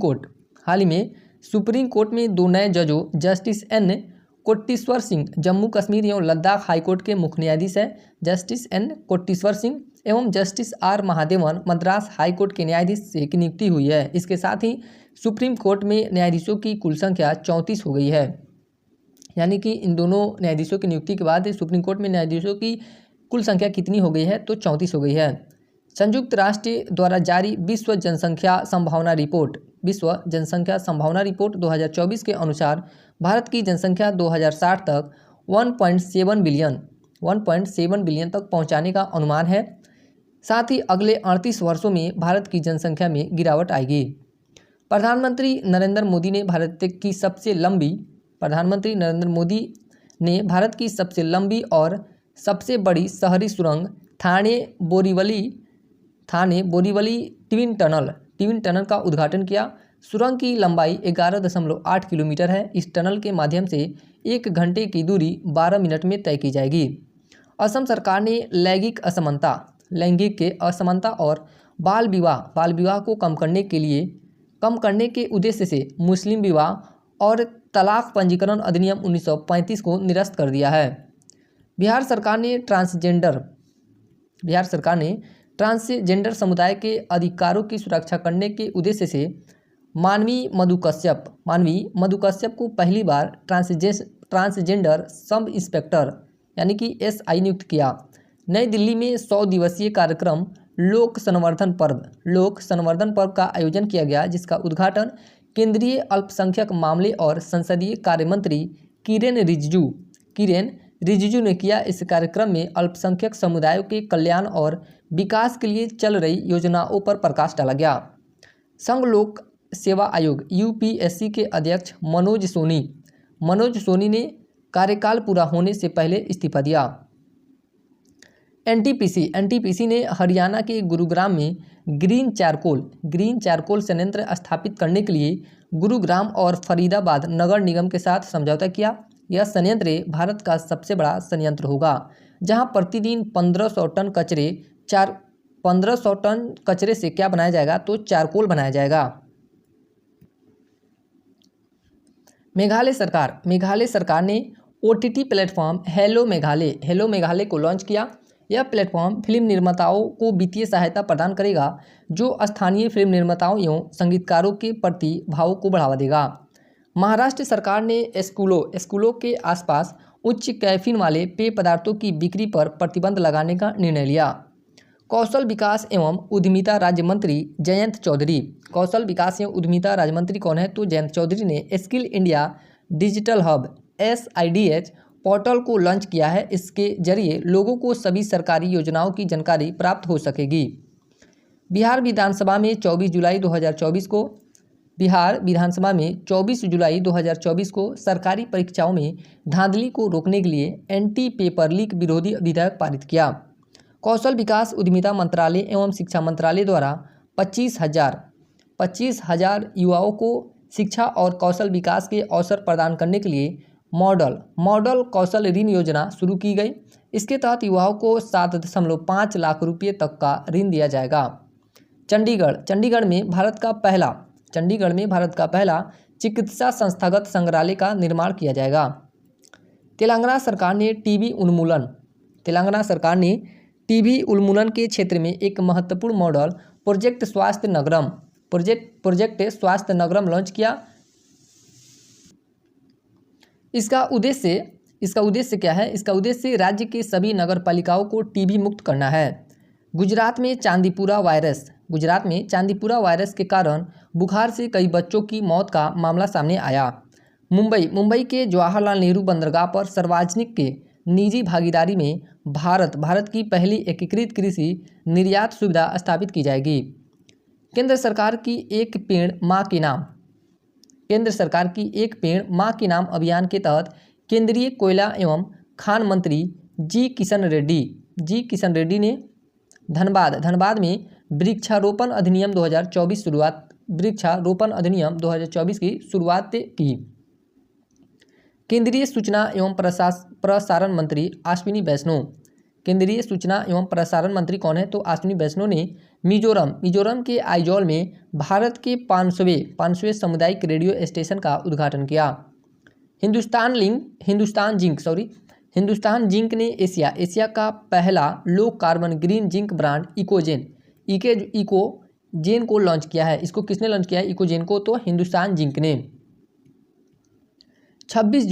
कोर्ट में 2 नए जजों जस्टिस एन कोटेश्वर सिंह जम्मू कश्मीर एवं लद्दाख हाईकोर्ट के मुख्य न्यायाधीश हैं। जस्टिस एन कोटेश्वर सिंह एवं justice R Mahadevan Madras high court के न्यायाधीश की नियुक्ति हुई है। इसके साथ ही सुप्रीम कोर्ट में न्यायाधीशों की कुल संख्या 34 हो गई है। यानी कि इन दोनों न्यायाधीशों की नियुक्ति के बाद सुप्रीम कोर्ट में न्यायाधीशों की कुल संख्या कितनी हो गई है, तो 34 हो गई है। संयुक्त राष्ट्र द्वारा जारी विश्व जनसंख्या संभावना रिपोर्ट 2024 के अनुसार भारत की जनसंख्या 2060 तक 1.7 बिलियन तक पहुंचाने का अनुमान है। साथ ही अगले 38 वर्षों में भारत की जनसंख्या में गिरावट आएगी। प्रधानमंत्री नरेंद्र मोदी ने भारत की सबसे लंबी और सबसे बड़ी शहरी सुरंग थाने बोरीवली ट्विन टनल का उद्घाटन किया। सुरंग की लंबाई 11.8 किलोमीटर है। इस टनल के माध्यम से 1 घंटे की दूरी 12 मिनट में तय की जाएगी। असम सरकार ने लैंगिक असमानता और बाल विवाह को कम करने के उद्देश्य से मुस्लिम विवाह और तलाक पंजीकरण अधिनियम 1935 को निरस्त कर दिया है। बिहार सरकार ने ट्रांसजेंडर समुदाय के अधिकारों की सुरक्षा करने के उद्देश्य से मानवी मधु कश्यप को पहली बार ट्रांसजेंडर सब इंस्पेक्टर यानी कि एसआई नियुक्त किया। नई दिल्ली में 100 दिवसीय कार्यक्रम लोक संवर्धन पर्व का आयोजन किया गया, जिसका उद्घाटन केंद्रीय अल्पसंख्यक मामले और संसदीय कार्य मंत्री किरेन रिजिजू ने किया। इस कार्यक्रम में अल्पसंख्यक समुदायों के कल्याण और विकास के लिए चल रही योजनाओं पर प्रकाश डाला गया। संघ लोक सेवा आयोग यूपीएससी के अध्यक्ष मनोज सोनी ने कार्यकाल पूरा होने से पहले इस्तीफा दिया। एनटीपीसी ने हरियाणा के गुरुग्राम में ग्रीन चारकोल संयंत्र स्थापित करने के लिए गुरुग्राम और फरीदाबाद नगर निगम के साथ समझौता किया। यह संयंत्र भारत का सबसे बड़ा संयंत्र होगा, जहां प्रतिदिन 1500 टन कचरे से क्या बनाया जाएगा, तो चारकोल बनाया जाएगा। मेघालय सरकार ने OTT प्लेटफॉर्म हेलो मेघालय को लॉन्च किया। यह प्लेटफॉर्म फिल्म निर्माताओं को वित्तीय सहायता प्रदान करेगा, जो स्थानीय फिल्म निर्माताओं एवं संगीतकारों के प्रतिभाओं को बढ़ावा देगा। महाराष्ट्र सरकार ने स्कूलों के आसपास उच्च कैफीन वाले पेय पदार्थों की बिक्री पर प्रतिबंध लगाने का निर्णय लिया। कौशल विकास एवं उद्यमिता राज्य मंत्री जयंत चौधरी कौन है, तो जयंत चौधरी ने skill India digital hub SIDH portal को लॉन्च किया है। इसके जरिए लोगों को सभी सरकारी योजनाओं की जानकारी प्राप्त हो सकेगी। बिहार विधानसभा में 24 जुलाई 2024 को सरकारी परीक्षाओं में धांधली को रोकने के लिए एंटी पेपर लीक विरोधी विधेयक पारित किया। कौशल विकास उद्यमिता मंत्रालय एवं शिक्षा मंत्रालय द्वारा 25,000 युवाओं को शिक्षा और कौशल विकास के अवसर प्रदान करने के लिए मॉडल कौशल ऋण योजना शुरू की गई। इसके तहत युवाओं को 7.5 लाख रुपये तक का ऋण दिया जाएगा। चंडीगढ़ में भारत का पहला चिकित्सा संस्थागत संग्रहालय का निर्माण किया जाएगा। तेलंगाना सरकार ने टीबी उन्मूलन के क्षेत्र में एक महत्वपूर्ण मॉडल प्रोजेक्ट स्वास्थ्य नगरम लॉन्च किया। इसका उद्देश्य क्या है? इसका उद्देश्य राज्य के सभी नगर पालिकाओं को टीबी मुक्त करना है। गुजरात में चांदीपुरा वायरस के कारण बुखार से कई बच्चों की मौत का मामला सामने आया। मुंबई के जवाहरलाल नेहरू बंदरगाह पर सार्वजनिक के निजी भागीदारी में भारत की पहली एकीकृत कृषि निर्यात सुविधा स्थापित की जाएगी। केंद्र सरकार की एक पेड़ मां के नाम अभियान के तहत केंद्रीय कोयला एवं खान मंत्री जी किशन रेड्डी ने धनबाद में वृक्षारोपण अधिनियम 2024 की शुरुआत की। केंद्रीय सूचना एवं प्रसारण मंत्री अश्विनी कौन है, तो अश्विनी वैष्णव ने मिजोरम के आइजोल में भारत के 500वें सामुदायिक रेडियो स्टेशन का उद्घाटन किया। हिंदुस्तान जिंक ने एशिया का पहला low carbon green zinc brand Ecogen को लॉन्च किया है। इसको किसने लॉन्च किया है? इकोजेन को, तो हिंदुस्तान जिंक ने। 26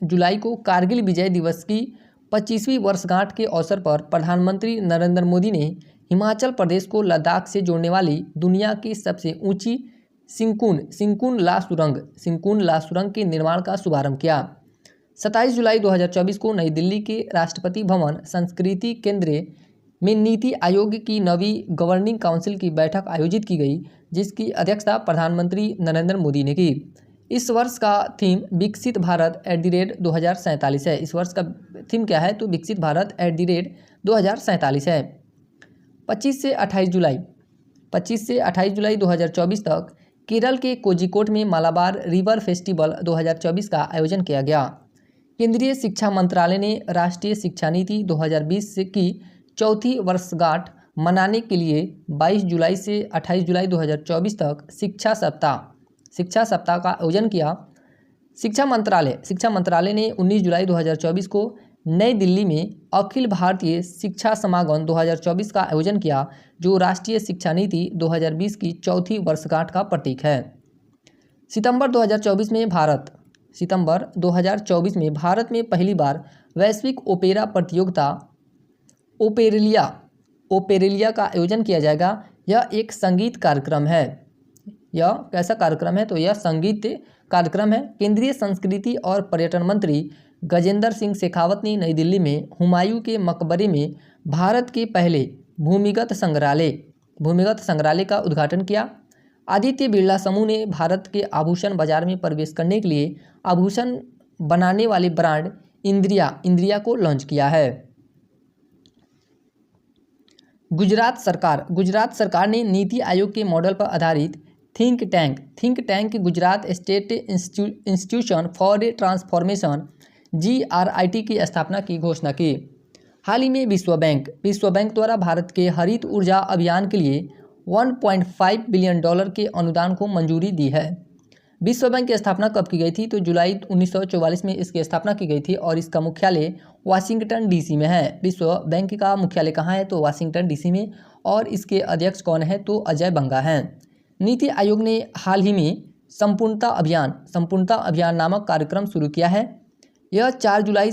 जुलाई को कारगिल विजय दिवस की 25वीं वर्षगांठ के अवसर पर प्रधानमंत्री नरेंद्र मोदी ने हिमाचल प्रदेश को लद्दाख से जोड़ने वाली दुनिया की सबसे ऊंची सिंकुन ला सुरंग के निर्माण का शुभारंभ किया। 27 जुलाई 2024 को नई दिल्ली के राष्ट्रपति भवन संस्कृति केंद्र में नीति आयोग की नवी गवर्निंग काउंसिल की बैठक आयोजित की गई, जिसकी अध्यक्षता प्रधानमंत्री नरेंद्र मोदी ने की। इस वर्ष का थीम विकसित भारत @2047 है। इस वर्ष का थीम क्या है? तो विकसित भारत @2047 है। 25 से 28 जुलाई 2024 तक केरल के कोझिकोड में मालाबार रिवर फेस्टिवल 2024 का आयोजन किया गया। केंद्रीय शिक्षा मंत्रालय ने राष्ट्रीय शिक्षा नीति 2020 की चौथी वर्षगांठ मनाने के लिए 22 जुलाई से 28 जुलाई 2024 तक शिक्षा सप्ताह का आयोजन किया। शिक्षा मंत्रालय ने 19 जुलाई 2024 को नई दिल्ली में अखिल भारतीय शिक्षा समागम 2024 का आयोजन किया, जो राष्ट्रीय शिक्षा नीति 2020 की चौथी वर्षगांठ का प्रतीक है। सितंबर 2024 में भारत में पहली बार वैश्विक ओपेरा प्रतियोगिता ओपेरेलिया का आयोजन किया जाएगा। यह एक संगीत कार्यक्रम है। यह कैसा कार्यक्रम है? तो यह संगीत कार्यक्रम है। केंद्रीय संस्कृति और पर्यटन मंत्री गजेंद्र सिंह शेखावत ने नई दिल्ली में हुमायूं के मकबरे में भारत के पहले भूमिगत संग्रहालय का उद्घाटन किया। आदित्य बिरला समूह ने भारत के आभूषण बाजार में प्रवेश करने के लिए आभूषण बनाने वाले ब्रांड इंद्रिया को लॉन्च किया है। गुजरात सरकार ने नीति आयोग के मॉडल पर आधारित think tank Gujarat state institution for transformation GRIT की स्थापना की घोषणा की। हाल ही में विश्व बैंक द्वारा भारत के हरित ऊर्जा अभियान के लिए $1.5 बिलियन के अनुदान को मंजूरी दी है। विश्व बैंक की स्थापना कब की गई थी? तो जुलाई 1944 में इसकी स्थापना की गई थी और इसका मुख्यालय वाशिंगटन DC में है। विश्व बैंक का मुख्यालय कहाँ है? तो वाशिंगटन DC में। और इसके अध्यक्ष कौन है? तो अजय बंगा हैं। नीति आयोग ने हाल ही में संपूर्णता अभियान नामक कार्यक्रम शुरू किया है। यह 4 जुलाई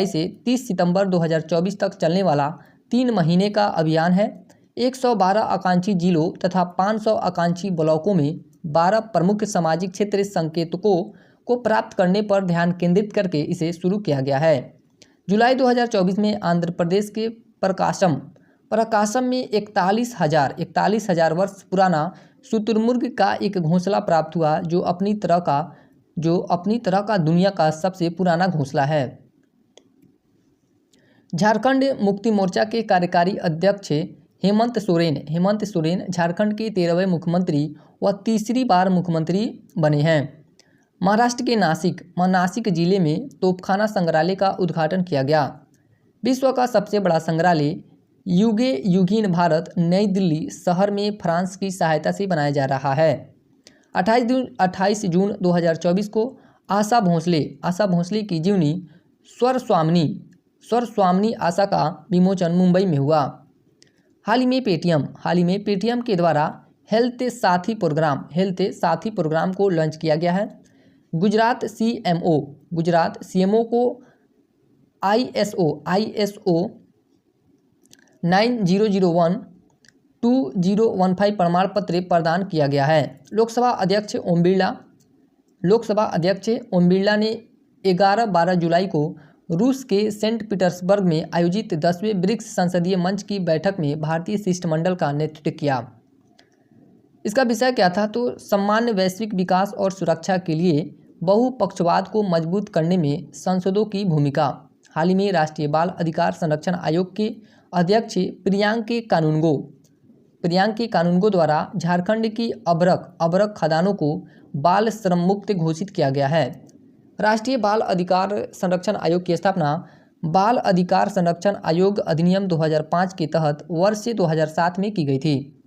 से 30 सितंबर 2024 तक चलने वाला 3 महीने का अभियान है। 112 आकांक्षी जिलों तथा 500 आकांक्षी ब्लॉकों में 12 प्रमुख सामाजिक क्षेत्र संकेतकों को प्राप्त करने पर ध्यान केंद्रित करके इसे शुरू किया गया है। जुलाई 2024 में आंध्र प्रदेश के प्रकाशम में 41,000 वर्ष पुराना शुतुरमुर्ग का एक घोंसला प्राप्त हुआ, जो अपनी तरह का दुनिया का सबसे पुराना घोंसला है। झारखंड मुक्ति मोर्चा के कार्यकारी अध्यक्ष हेमंत सोरेन झारखंड के 13वें मुख्यमंत्री व तीसरी बार मुख्यमंत्री बने हैं। महाराष्ट्र के नासिक जिले में तोपखाना संग्रहालय का उद्घाटन किया गया। विश्व का सबसे बड़ा संग्रहालय युगीन भारत नई दिल्ली शहर में फ्रांस की सहायता से बनाया जा रहा है। 28 जून 2024 को आशा भोसले की जीवनी स्वर स्वामिनी आशा का विमोचन मुंबई में हुआ। हाल ही में पेटीएम के द्वारा हेल्थ साथी प्रोग्राम को लॉन्च किया गया है। गुजरात सीएमओ को ISO 9001-2015 प्रमाण पत्र प्रदान किया गया है। लोकसभा अध्यक्ष ओम बिरला ने 11-12 जुलाई को रूस के सेंट पीटर्सबर्ग में आयोजित 10वें ब्रिक्स संसदीय मंच की बैठक में भारतीय शिष्टमंडल का नेतृत्व किया। इसका विषय क्या था? तो सामान्य वैश्विक विकास और सुरक्षा के लिए बहुपक्षवाद को मजबूत करने में संसदों की भूमिका। हाल ही में राष्ट्रीय बाल अधिकार संरक्षण आयोग के अध्यक्ष प्रियांके कानूनगो द्वारा झारखंड की अबरक खदानों को बाल श्रम मुक्त घोषित किया गया है। राष्ट्रीय बाल अधिकार संरक्षण आयोग की स्थापना बाल अधिकार संरक्षण आयोग अधिनियम 2005 के तहत वर्ष 2007 में की गई थी।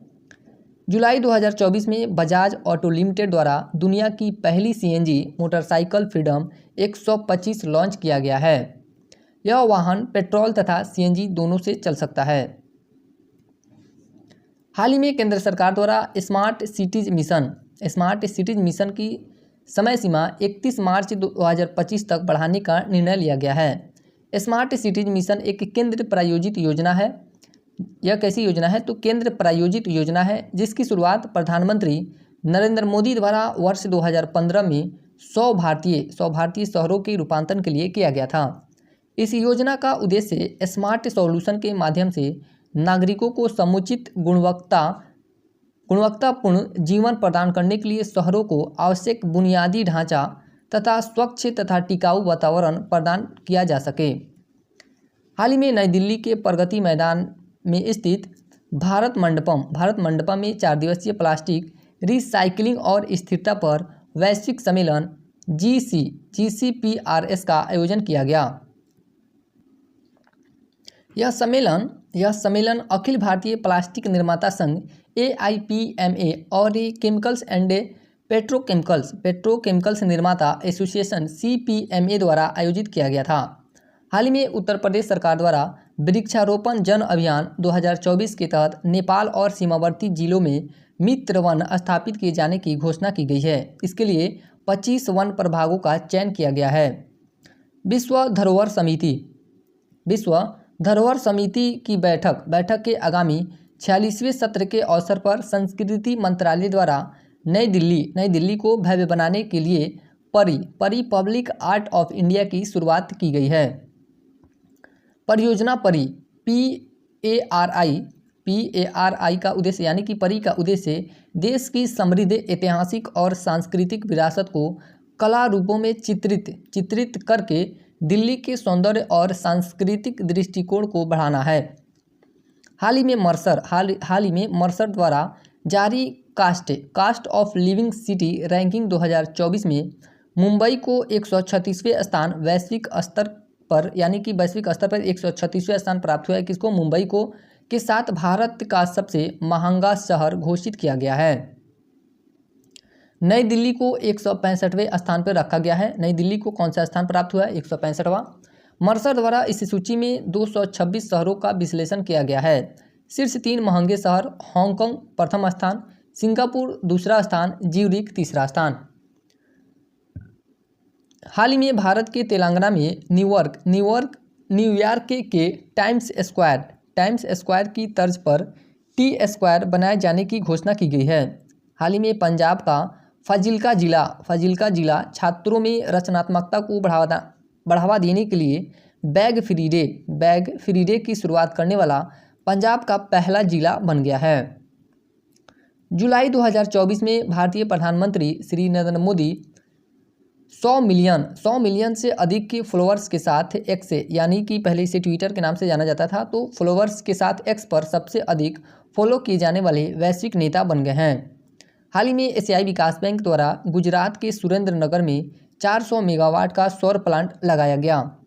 जुलाई 2024 में बजाज ऑटो लिमिटेड द्वारा दुनिया की पहली CNG मोटरसाइकिल फ्रीडम 125 लॉन्च किया गया है। यह वाहन पेट्रोल तथा CNG दोनों से चल सकता है। हाल ही में केंद्र सरकार द्वारा स्मार्ट सिटीज मिशन की समय सीमा 31 मार्च 2025 तक बढ़ाने का निर्णय लिया गया है। स्मार्ट सिटीज मिशन एक केंद्र प्रायोजित योजना है। यह कैसी योजना है? तो केंद्र प्रायोजित योजना है जिसकी शुरुआत प्रधानमंत्री नरेंद्र मोदी द्वारा वर्ष 2015 में 100 भारतीय शहरों के रूपांतरण के लिए किया गया था। इस योजना का उद्देश्य स्मार्ट सॉल्यूशन के माध्यम से नागरिकों को समुचित गुणवत्तापूर्ण जीवन प्रदान करने के लिए शहरों को आवश्यक बुनियादी ढांचा तथा स्वच्छ तथा टिकाऊ वातावरण प्रदान किया जा सके। हाल ही में नई दिल्ली के प्रगति मैदान में स्थित भारत मंडपम में 4 दिवसीय प्लास्टिक रिसाइकलिंग और स्थिरता पर वैश्विक सम्मेलन GCPRS का आयोजन किया गया। यह सम्मेलन अखिल भारतीय प्लास्टिक निर्माता संघ AIPMA और केमिकल्स एंड पेट्रोकेमिकल्स निर्माता एसोसिएशन CPMA द्वारा आयोजित किया गया था। हाल ही में उत्तर प्रदेश सरकार द्वारा वृक्षारोपण जन अभियान 2024 के तहत नेपाल और सीमावर्ती जिलों में मित्र वन स्थापित किए जाने की घोषणा की गई है। इसके लिए 25 वन प्रभागों का चयन किया गया है। विश्व धरोहर समिति की बैठक के आगामी 46वें सत्र के अवसर पर संस्कृति मंत्रालय द्वारा नई दिल्ली को भव्य बनाने के लिए परी पब्लिक आर्ट ऑफ इंडिया की शुरुआत की गई है। परियोजना परी PARI का उद्देश्य यानी कि परी का उद्देश्य देश की समृद्ध ऐतिहासिक और सांस्कृतिक विरासत को कला रूपों में चित्रित करके दिल्ली के सौंदर्य और सांस्कृतिक दृष्टिकोण को बढ़ाना है। हाल ही में मर्सर द्वारा जारी cost of living city ranking 2024 में मुंबई को 136वें स्थान वैश्विक स्तर पर 136वें स्थान प्राप्त हुआ है। किसको? मुंबई को के साथ भारत का सबसे महंगा शहर घोषित किया गया है। नई दिल्ली को 165वें स्थान पर रखा गया है। नई दिल्ली को कौन सा स्थान प्राप्त हुआ है? 165वां। मर्सर द्वारा इस सूची में 226 शहरों का विश्लेषण किया गया है। शीर्ष 3 महंगे शहर: हांगकांग प्रथम स्थान, सिंगापुर दूसरा स्थान, ज्यूरिख तीसरा स्थान। हाल ही में भारत के तेलंगाना में न्यूयॉर्क के टाइम्स स्क्वायर की तर्ज पर टी स्क्वायर बनाए जाने की घोषणा की गई है। हाल ही में पंजाब का फाजिल्का जिला छात्रों में रचनात्मकता को बढ़ावा देने के लिए बैग फ्री डे की शुरुआत करने वाला पंजाब का पहला जिला बन गया है। जुलाई 2024 में भारतीय प्रधानमंत्री श्री नरेंद्र मोदी 100 मिलियन से अधिक के फॉलोअर्स के साथ एक्स यानी कि पहले इसे ट्विटर के नाम से जाना जाता था, तो फॉलोअर्स के साथ एक्स पर सबसे अधिक फॉलो किए जाने वाले वैश्विक नेता बन गए हैं। हाल ही में एशियाई विकास बैंक द्वारा गुजरात के सुरेंद्रनगर में 400 मेगावाट का सौर प्लांट लगाया गया।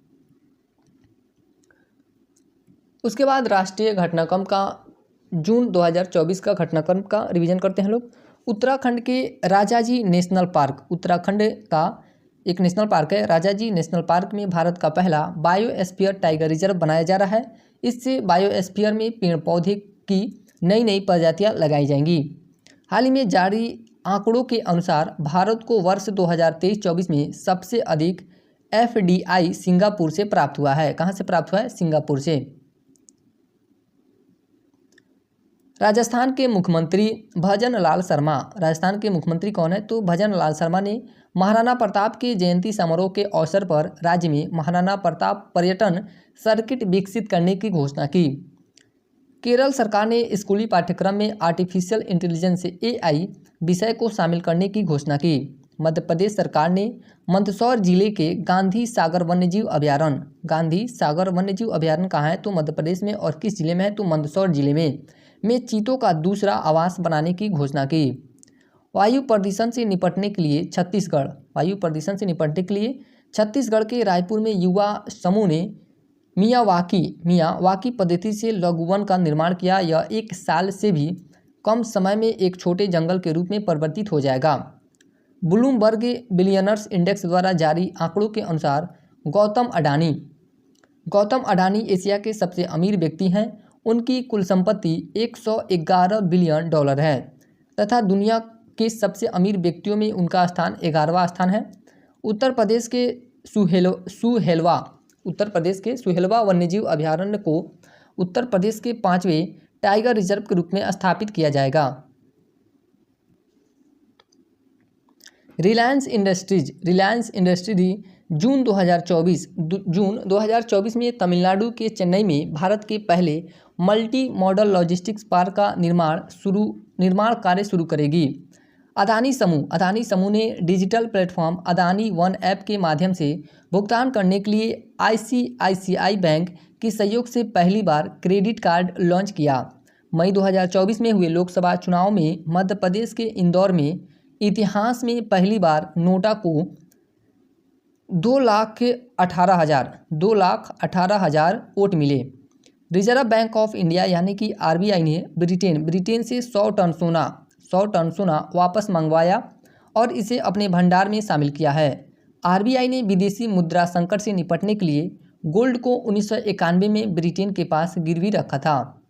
उसके बाद राष्ट्रीय घटनाक्रम का जून 2024 का घटनाक्रम का रिवीजन करते हैं लोग। उत्तराखंड के राजाजी नेशनल पार्क, उत्तराखंड का एक नेशनल पार्क है। राजाजी नेशनल पार्क में भारत का पहला बायोस्फीयर टाइगर रिजर्व बनाया जा रहा है। इससे बायोस्फीयर में पेड़ पौधे की नई प्रजातियां लगाई जाएंगी। हाल ही में जारी आंकड़ों के अनुसार भारत को वर्ष 2023-24 में सबसे अधिक FDI सिंगापुर से प्राप्त हुआ है। कहाँ से प्राप्त हुआ है? सिंगापुर से। राजस्थान के मुख्यमंत्री भजन लाल शर्मा, राजस्थान के मुख्यमंत्री कौन है? तो भजन लाल शर्मा ने महाराणा प्रताप के जयंती समारोह के अवसर पर राज्य में महाराणा प्रताप पर्यटन सर्किट विकसित करने की घोषणा की। केरल सरकार ने स्कूली पाठ्यक्रम में आर्टिफिशियल इंटेलिजेंस AI विषय को शामिल करने की घोषणा की। मध्य प्रदेश सरकार ने मंदसौर जिले के गांधी सागर वन्यजीव अभयारण्य कहाँ है? तो मध्य प्रदेश में। और किस जिले में है? तो मंदसौर जिले में चीतों का दूसरा आवास बनाने की घोषणा की। वायु प्रदूषण से निपटने के लिए छत्तीसगढ़ के रायपुर में युवा समूह ने मियावाकी पद्धति से लघु वन का निर्माण किया। यह 1 साल से भी कम समय में एक छोटे जंगल के रूप में परिवर्तित हो जाएगा। ब्लूमबर्ग बिलियनर्स इंडेक्स द्वारा जारी आंकड़ों के अनुसार गौतम अडानी एशिया के सबसे अमीर व्यक्ति हैं। उनकी कुल संपत्ति $111 बिलियन है तथा दुनिया के सबसे अमीर व्यक्तियों में उनका स्थान 11वां स्थान है। उत्तर प्रदेश के सुहेलवा वन्यजीव अभयारण्य को उत्तर प्रदेश के 5वें टाइगर रिजर्व के रूप में स्थापित किया जाएगा। रिलायंस इंडस्ट्रीज जून 2024 में तमिलनाडु के चेन्नई में भारत के पहले मल्टी मॉडल लॉजिस्टिक्स पार्क का निर्माण कार्य शुरू करेगी। अदानी समूह ने digital platform Adani one app के माध्यम से भुगतान करने के लिए ICICI बैंक के सहयोग से पहली बार क्रेडिट कार्ड लॉन्च किया। मई 2024 में हुए लोकसभा चुनाव में मध्य प्रदेश के इंदौर में इतिहास में पहली बार नोटा को 2,18,000 वोट मिले। रिजर्व बैंक ऑफ इंडिया यानी कि RBI ने ब्रिटेन से 100 टन सोना वापस मंगवाया और इसे अपने भंडार में शामिल किया है। RBI ने विदेशी मुद्रा संकट से निपटने के लिए गोल्ड को 1991 में ब्रिटेन के पास गिरवी रखा था।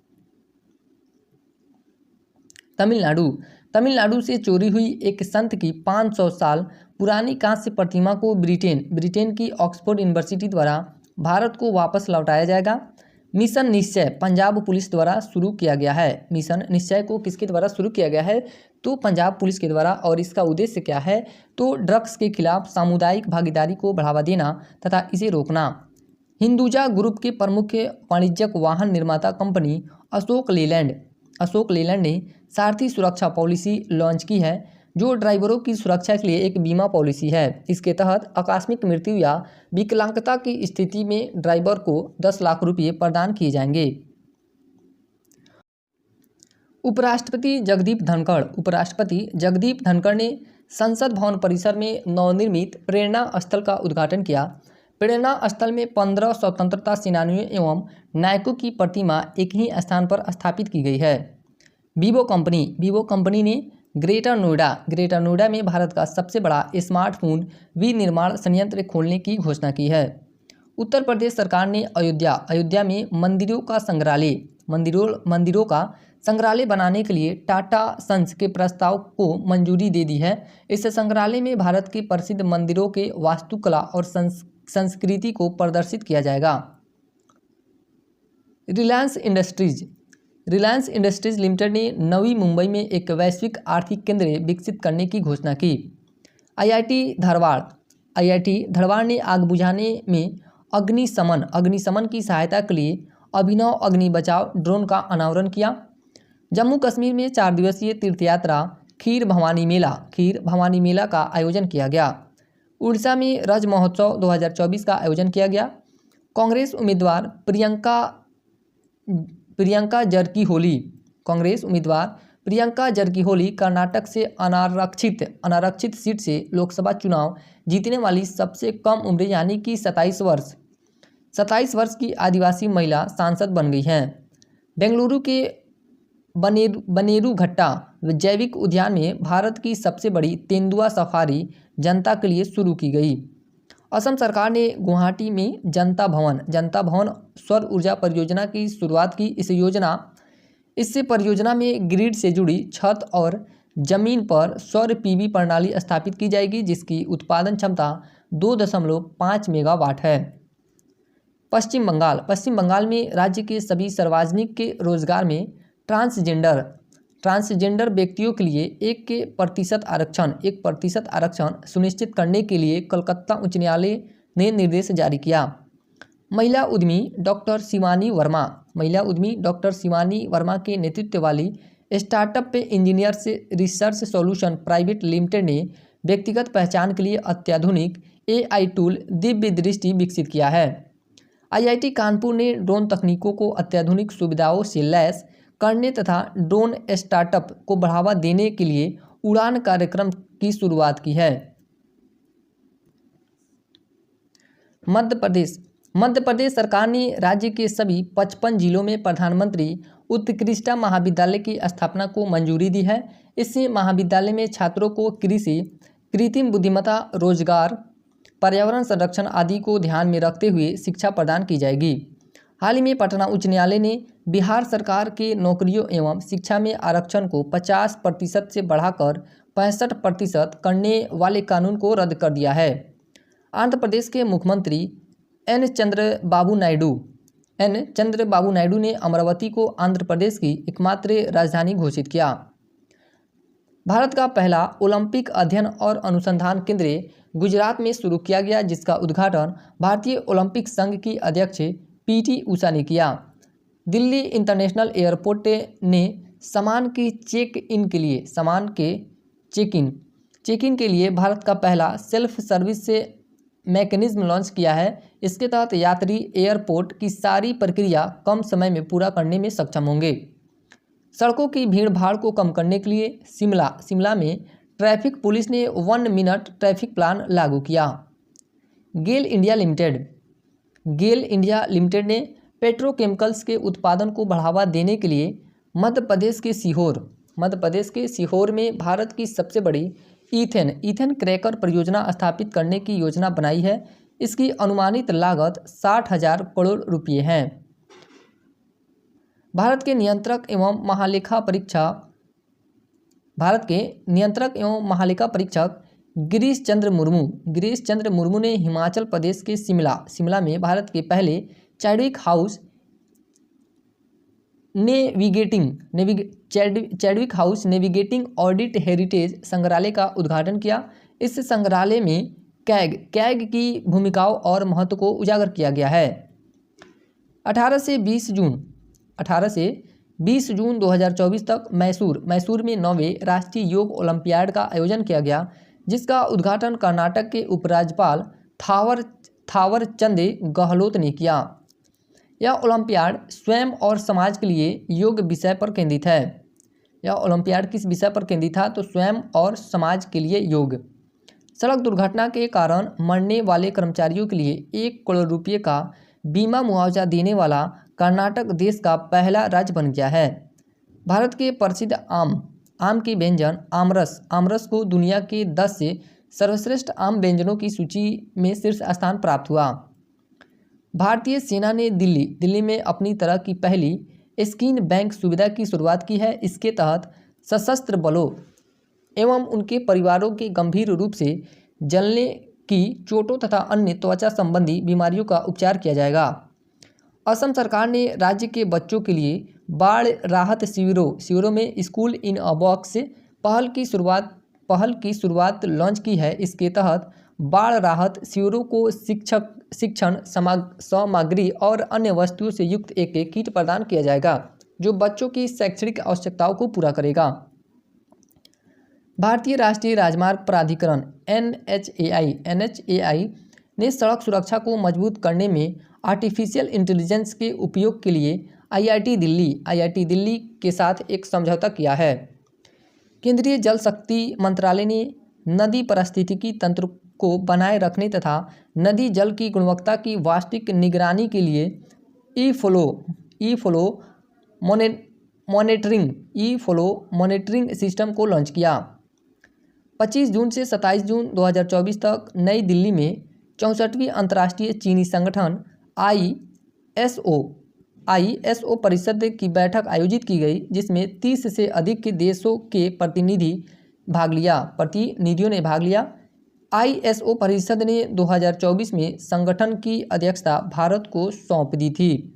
तमिलनाडु से चोरी हुई एक संत की 500 साल पुरानी कांस्य प्रतिमा को ब्रिटेन की ऑक्सफोर्ड यूनिवर्सिटी द्वारा भारत को वापस लौटाया जाएगा। मिशन निश्चय पंजाब पुलिस द्वारा शुरू किया गया है। मिशन निश्चय को किसके द्वारा शुरू किया गया है? तो पंजाब पुलिस के द्वारा। और इसका उद्देश्य क्या है? तो ड्रग्स के खिलाफ सामुदायिक भागीदारी को बढ़ावा देना तथा इसे रोकना। हिंदुजा ग्रुप के प्रमुख वाणिज्यिक वाहन निर्माता कंपनी अशोक लेलैंड ने सारथी सुरक्षा पॉलिसी लॉन्च की है, जो ड्राइवरों की सुरक्षा के लिए एक बीमा पॉलिसी है। इसके तहत आकस्मिक मृत्यु या विकलांगता की स्थिति में ड्राइवर को 10 लाख रुपये प्रदान किए जाएंगे। उपराष्ट्रपति जगदीप धनखड़ ने संसद भवन परिसर में नवनिर्मित प्रेरणा स्थल का उद्घाटन किया। प्रेरणा स्थल में 15 स्वतंत्रता सेनानियों एवं नायकों की प्रतिमा एक ही स्थान पर स्थापित की गई है। वीवो कंपनी ने ग्रेटर नोएडा में भारत का सबसे बड़ा स्मार्टफोन विनिर्माण संयंत्र खोलने की घोषणा की है। उत्तर प्रदेश सरकार ने अयोध्या में मंदिरों का संग्रहालय बनाने के लिए टाटा सन्स के प्रस्ताव को मंजूरी दे दी है। इस संग्रहालय में भारत के प्रसिद्ध मंदिरों के वास्तुकला और संस्कृति को प्रदर्शित किया जाएगा। रिलायंस इंडस्ट्रीज लिमिटेड ने नवी मुंबई में एक वैश्विक आर्थिक केंद्र विकसित करने की घोषणा की। आईआईटी धरवाड़ ने आग बुझाने में अग्निशमन की सहायता के लिए अभिनव अग्नि बचाव ड्रोन का अनावरण किया। जम्मू कश्मीर में 4 दिवसीय तीर्थयात्रा खीर भवानी मेला का आयोजन किया गया। उड़ीसा में रज महोत्सव 2024 का आयोजन किया गया। कांग्रेस उम्मीदवार प्रियंका जरकी होली कर्नाटक से अनारक्षित सीट से लोकसभा चुनाव जीतने वाली सबसे कम उम्र यानी कि 27 वर्ष की आदिवासी महिला सांसद बन गई हैं। बेंगलुरु के बनेरुघट्टा जैविक उद्यान में भारत की सबसे बड़ी तेंदुआ सफारी जनता के लिए शुरू की गई। असम सरकार ने गुवाहाटी में जनता भवन सौर ऊर्जा परियोजना की शुरुआत की। इससे परियोजना में ग्रिड से जुड़ी छत और जमीन पर सौर पीवी प्रणाली स्थापित की जाएगी, जिसकी उत्पादन क्षमता 2.5 मेगावाट है। पश्चिम बंगाल में राज्य के सभी सार्वजनिक के रोजगार में ट्रांसजेंडर व्यक्तियों के लिए 1% आरक्षण सुनिश्चित करने के लिए कलकत्ता उच्च न्यायालय ने निर्देश जारी किया। महिला उद्यमी डॉक्टर शिवानी वर्मा के नेतृत्व वाली स्टार्टअप इंजीनियर से रिसर्च सॉल्यूशन प्राइवेट लिमिटेड ने व्यक्तिगत पहचान के लिए अत्याधुनिक AI टूल दिव्य दृष्टि विकसित किया है। IIT कानपुर ने ड्रोन तकनीकों को अत्याधुनिक सुविधाओं से लैस करने तथा ड्रोन स्टार्टअप को बढ़ावा देने के लिए उड़ान कार्यक्रम की शुरुआत की है। मध्य प्रदेश सरकार ने राज्य के सभी 55 जिलों में प्रधानमंत्री उत्कृष्टता महाविद्यालय की स्थापना को मंजूरी दी है। इससे महाविद्यालय में छात्रों को कृषि, कृत्रिम बुद्धिमत्ता, रोजगार, पर्यावरण संरक्षण आदि को ध्यान में रखते हुए शिक्षा प्रदान की जाएगी। हाल ही में पटना उच्च न्यायालय ने बिहार सरकार के नौकरियों एवं शिक्षा में आरक्षण को 50% से बढ़ाकर 65% करने वाले कानून को रद्द कर दिया है। आंध्र प्रदेश के मुख्यमंत्री एन चंद्रबाबू नायडू ने अमरावती को आंध्र प्रदेश की एकमात्र राजधानी घोषित किया। भारत का पहला ओलंपिक अध्ययन और अनुसंधान केंद्र गुजरात में शुरू किया गया, जिसका उद्घाटन भारतीय ओलंपिक संघ की अध्यक्ष PT उषा ने किया। दिल्ली इंटरनेशनल एयरपोर्ट ने सामान के चेक इन के लिए भारत का पहला सेल्फ सर्विस से मैकेनिज्म लॉन्च किया है। इसके तहत यात्री एयरपोर्ट की सारी प्रक्रिया कम समय में पूरा करने में सक्षम होंगे। सड़कों की भीड़ भाड़ को कम करने के लिए शिमला में ट्रैफिक पुलिस ने 1 मिनट ट्रैफिक प्लान लागू किया। गेल इंडिया लिमिटेड ने पेट्रोकेमिकल्स के उत्पादन को बढ़ावा देने के लिए मध्य प्रदेश के सीहोर में भारत की सबसे बड़ी ईथेन क्रैकर परियोजना स्थापित करने की योजना बनाई है। इसकी अनुमानित लागत 60,000 करोड़ रुपये है। भारत के नियंत्रक एवं महालेखा परीक्षक गिरीश चंद्र मुर्मू ने हिमाचल प्रदेश के शिमला में भारत के पहले Chadwick house navigating audit heritage संग्रहालय का उद्घाटन किया। इस संग्रहालय में कैग की भूमिकाओं और महत्व को उजागर किया गया है। 18 से 20 जून 2024 तक मैसूर में 9वें राष्ट्रीय योग ओलंपियाड का आयोजन किया गया, जिसका उद्घाटन कर्नाटक के उपराज्यपाल थावरचंद गहलोत ने किया। यह ओलंपियाड स्वयं और समाज के लिए योग विषय पर केंद्रित है। यह ओलंपियाड किस विषय पर केंद्रित था? तो स्वयं और समाज के लिए योग। सड़क दुर्घटना के कारण मरने वाले कर्मचारियों के लिए 1 करोड़ रुपये का बीमा मुआवजा देने वाला कर्नाटक देश का पहला राज्य बन गया है। भारत के प्रसिद्ध आम के व्यंजन आमरस को दुनिया के 10 से सर्वश्रेष्ठ आम व्यंजनों की सूची में शीर्ष स्थान प्राप्त हुआ। भारतीय सेना ने दिल्ली में अपनी तरह की पहली स्किन बैंक सुविधा की शुरुआत की है। इसके तहत सशस्त्र बलों एवं उनके परिवारों के गंभीर रूप से जलने की चोटों तथा अन्य त्वचा संबंधी बीमारियों का उपचार किया जाएगा। असम सरकार ने राज्य के बच्चों के लिए बाढ़ राहत शिविरों में स्कूल इन अ बॉक्स पहल की शुरुआत लॉन्च की है। इसके तहत बाढ़ राहत शिविरों को शिक्षण सामग्री और अन्य वस्तुओं से युक्त एक किट प्रदान किया जाएगा, जो बच्चों की शैक्षणिक आवश्यकताओं को पूरा करेगा। भारतीय राष्ट्रीय राजमार्ग प्राधिकरण NHAI ने सड़क सुरक्षा को मजबूत करने में आर्टिफिशियल इंटेलिजेंस के उपयोग के लिए IIT दिल्ली के साथ एक समझौता किया है। केंद्रीय जल शक्ति मंत्रालय ने नदी पारिस्थितिकी तंत्र को बनाए रखने तथा नदी जल की गुणवत्ता की वास्तविक निगरानी के लिए ई-फ्लो मॉनिटरिंग सिस्टम को लॉन्च किया। 25 जून से 27 जून 2024 तक नई दिल्ली में 64वीं अंतर्राष्ट्रीय चीनी संगठन ISO परिषद की बैठक आयोजित की गई, जिसमें 30 से अधिक के देशों के प्रतिनिधियों ने भाग लिया। ISO परिषद ने 2024 में संगठन की अध्यक्षता भारत को सौंप दी थी।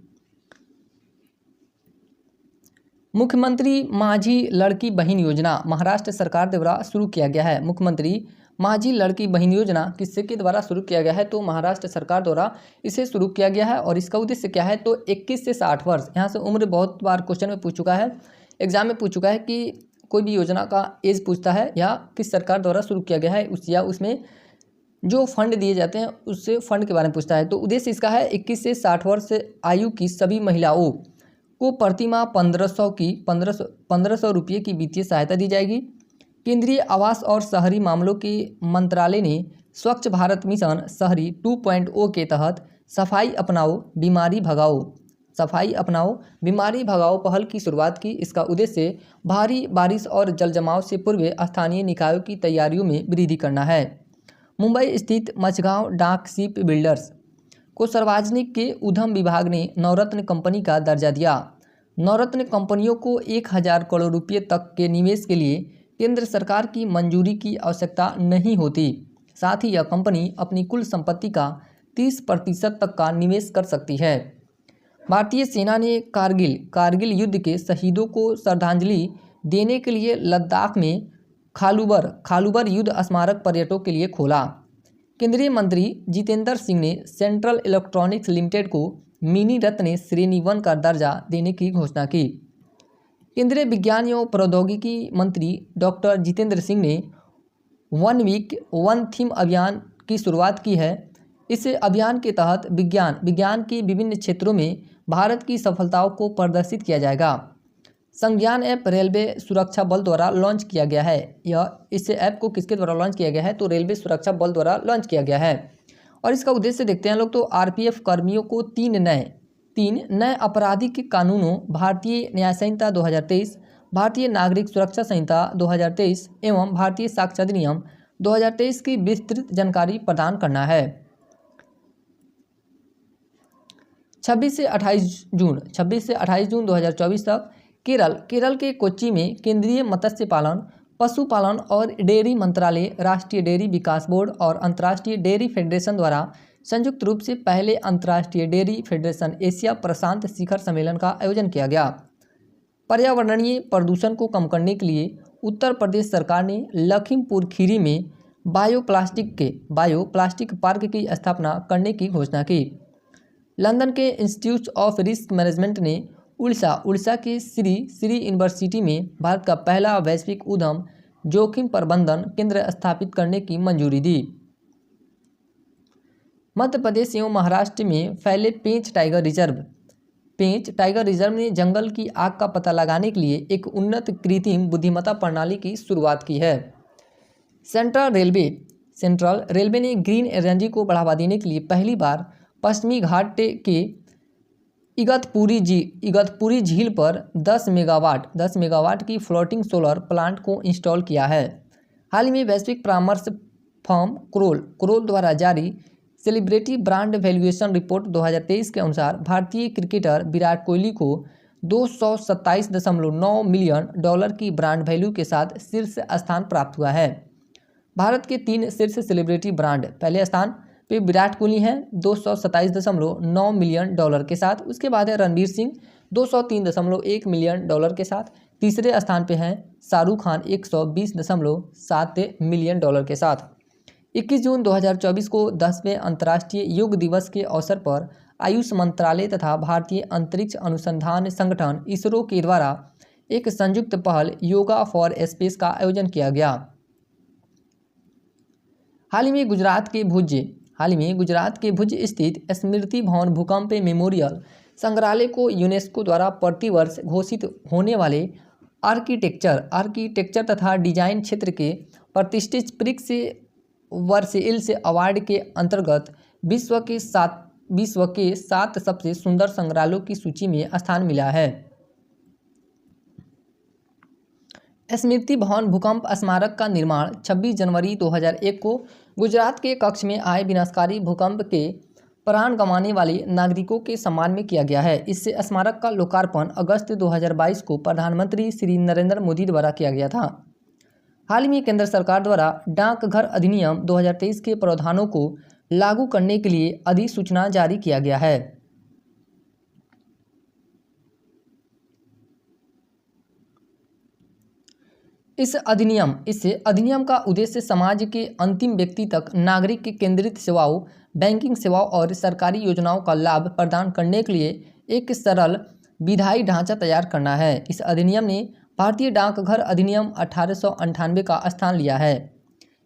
मुख्यमंत्री माझी लड़की बहन योजना महाराष्ट्र सरकार द्वारा शुरू किया गया है। मुख्यमंत्री माझी लड़की बहन योजना किसके द्वारा शुरू किया गया है? तो महाराष्ट्र सरकार द्वारा इसे शुरू किया गया है। और इसका उद्देश्य क्या है? तो 21 से 60 वर्ष। यहाँ से उम्र बहुत बार क्वेश्चन में पूछ चुका है, एग्जाम में पूछ चुका है कि कोई भी योजना का एज पूछता है या किस सरकार द्वारा शुरू किया गया है या उसमें जो फंड दिए जाते हैं उससे फंड के बारे में पूछता है। तो उद्देश्य इसका है 21 से 60 वर्ष आयु की सभी महिलाओं को प्रतिमाह 1500 रुपये की वित्तीय सहायता दी जाएगी। केंद्रीय आवास और शहरी मामलों के मंत्रालय ने स्वच्छ भारत मिशन शहरी 2.0 के तहत सफाई अपनाओ बीमारी भगाओ पहल की शुरुआत की। इसका उद्देश्य भारी बारिश और जल जमाव से पूर्व स्थानीय निकायों की तैयारियों में वृद्धि करना है। मुंबई स्थित मझगांव डाक शिप बिल्डर्स को सार्वजनिक के उद्यम विभाग ने नवरत्न कंपनी का दर्जा दिया। नवरत्न कंपनियों को 1000 करोड़ रुपये तक के निवेश के लिए केंद्र सरकार की मंजूरी की आवश्यकता नहीं होती। साथ ही यह कंपनी अपनी कुल संपत्ति का 30% तक का निवेश कर सकती है। भारतीय सेना ने कारगिल युद्ध के शहीदों को श्रद्धांजलि देने के लिए लद्दाख में खालूबर युद्ध स्मारक पर्यटकों के लिए खोला। केंद्रीय मंत्री जितेंद्र सिंह ने सेंट्रल इलेक्ट्रॉनिक्स लिमिटेड को मिनी रत्न श्रेणी 1 का दर्जा देने की घोषणा की। केंद्रीय विज्ञान एवं प्रौद्योगिकी मंत्री डॉक्टर जितेंद्र सिंह ने 1 वीक 1 थीम अभियान की शुरुआत की है। इस अभियान के तहत विज्ञान के विभिन्न क्षेत्रों में भारत की सफलताओं को प्रदर्शित किया जाएगा। संज्ञान ऐप रेलवे सुरक्षा बल द्वारा लॉन्च किया गया है। इस ऐप को किसके द्वारा लॉन्च किया गया है? तो रेलवे सुरक्षा बल द्वारा लॉन्च किया गया है। और इसका उद्देश्य देखते हैं लोग, तो RPF कर्मियों को 3 नए आपराधिक कानूनों भारतीय न्याय संहिता 2023, भारतीय नागरिक सुरक्षा संहिता 2023 एवं भारतीय साक्ष्य अधिनियम 2023 की विस्तृत जानकारी प्रदान करना है। 26 से 28 जून 2024 तक केरल के कोच्चि में केंद्रीय मत्स्य पालन, पशुपालन और डेयरी मंत्रालय, राष्ट्रीय डेयरी विकास बोर्ड और अंतर्राष्ट्रीय डेयरी फेडरेशन द्वारा संयुक्त रूप से पहले अंतर्राष्ट्रीय डेयरी फेडरेशन एशिया प्रशांत शिखर सम्मेलन का आयोजन किया गया। पर्यावरणीय प्रदूषण को कम करने के लिए उत्तर प्रदेश सरकार ने लखीमपुर खीरी में बायोप्लास्टिक पार्क की स्थापना करने की घोषणा की। लंदन के इंस्टीट्यूट ऑफ रिस्क मैनेजमेंट ने उड़ीसा के श्री यूनिवर्सिटी में भारत का पहला वैश्विक उद्यम जोखिम प्रबंधन केंद्र स्थापित करने की मंजूरी दी। मध्य प्रदेश एवं महाराष्ट्र में फैले पेंच टाइगर रिजर्व ने जंगल की आग का पता लगाने के लिए एक उन्नत कृत्रिम बुद्धिमत्ता प्रणाली की शुरुआत की है। सेंट्रल रेलवे ने ग्रीन एनर्जी को बढ़ावा देने के लिए पहली बार पश्चिमी घाट के इगतपुरी झील पर 10 मेगावाट की फ्लोटिंग सोलर प्लांट को इंस्टॉल किया है। हाल ही में वैश्विक परामर्श फर्म क्रोल द्वारा जारी सेलिब्रिटी ब्रांड वैल्यूएशन रिपोर्ट 2023 के अनुसार भारतीय क्रिकेटर विराट कोहली को $227.9 मिलियन की ब्रांड वैल्यू के साथ शीर्ष स्थान प्राप्त हुआ है। भारत के 3 शीर्ष सेलिब्रिटी ब्रांड, पहले स्थान पे विराट कोहली हैं $227.9 मिलियन के साथ। उसके बाद है रणवीर सिंह $203.1 मिलियन के साथ। तीसरे स्थान पे हैं शाहरुख खान $120.7 मिलियन के साथ। 21 जून 2024 को 10वें अंतर्राष्ट्रीय योग दिवस के अवसर पर आयुष मंत्रालय तथा भारतीय अंतरिक्ष अनुसंधान संगठन इसरो के द्वारा एक संयुक्त पहल योगा फॉर स्पेस का आयोजन किया गया। हाल ही में गुजरात के भुज स्थित स्मृति भवन भूकंप मेमोरियल संग्रहालय को यूनेस्को द्वारा प्रतिवर्ष घोषित होने वाले आर्किटेक्चर तथा डिजाइन क्षेत्र के प्रतिष्ठित प्रिक्स वर्सेइल्स अवार्ड के अंतर्गत विश्व के 7 सबसे सुंदर संग्रहालयों की सूची में स्थान मिला है। स्मृति भवन भूकंप स्मारक का निर्माण 26 जनवरी 2001 को गुजरात के कच्छ में आए विनाशकारी भूकंप के प्राण गंवाने वाले नागरिकों के सम्मान में किया गया है। इससे स्मारक का लोकार्पण अगस्त 2022 को प्रधानमंत्री श्री नरेंद्र मोदी द्वारा किया गया था। हाल ही में केंद्र सरकार द्वारा डाकघर अधिनियम 2023 के प्रावधानों को लागू करने के लिए अधिसूचना जारी किया गया है। इस अधिनियम का उद्देश्य समाज के अंतिम व्यक्ति तक नागरिक के केंद्रित सेवाओं, बैंकिंग सेवाओं और सरकारी योजनाओं का लाभ प्रदान करने के लिए एक सरल विधायी ढांचा तैयार करना है। इस अधिनियम ने भारतीय डाकघर अधिनियम 1898 का स्थान लिया है।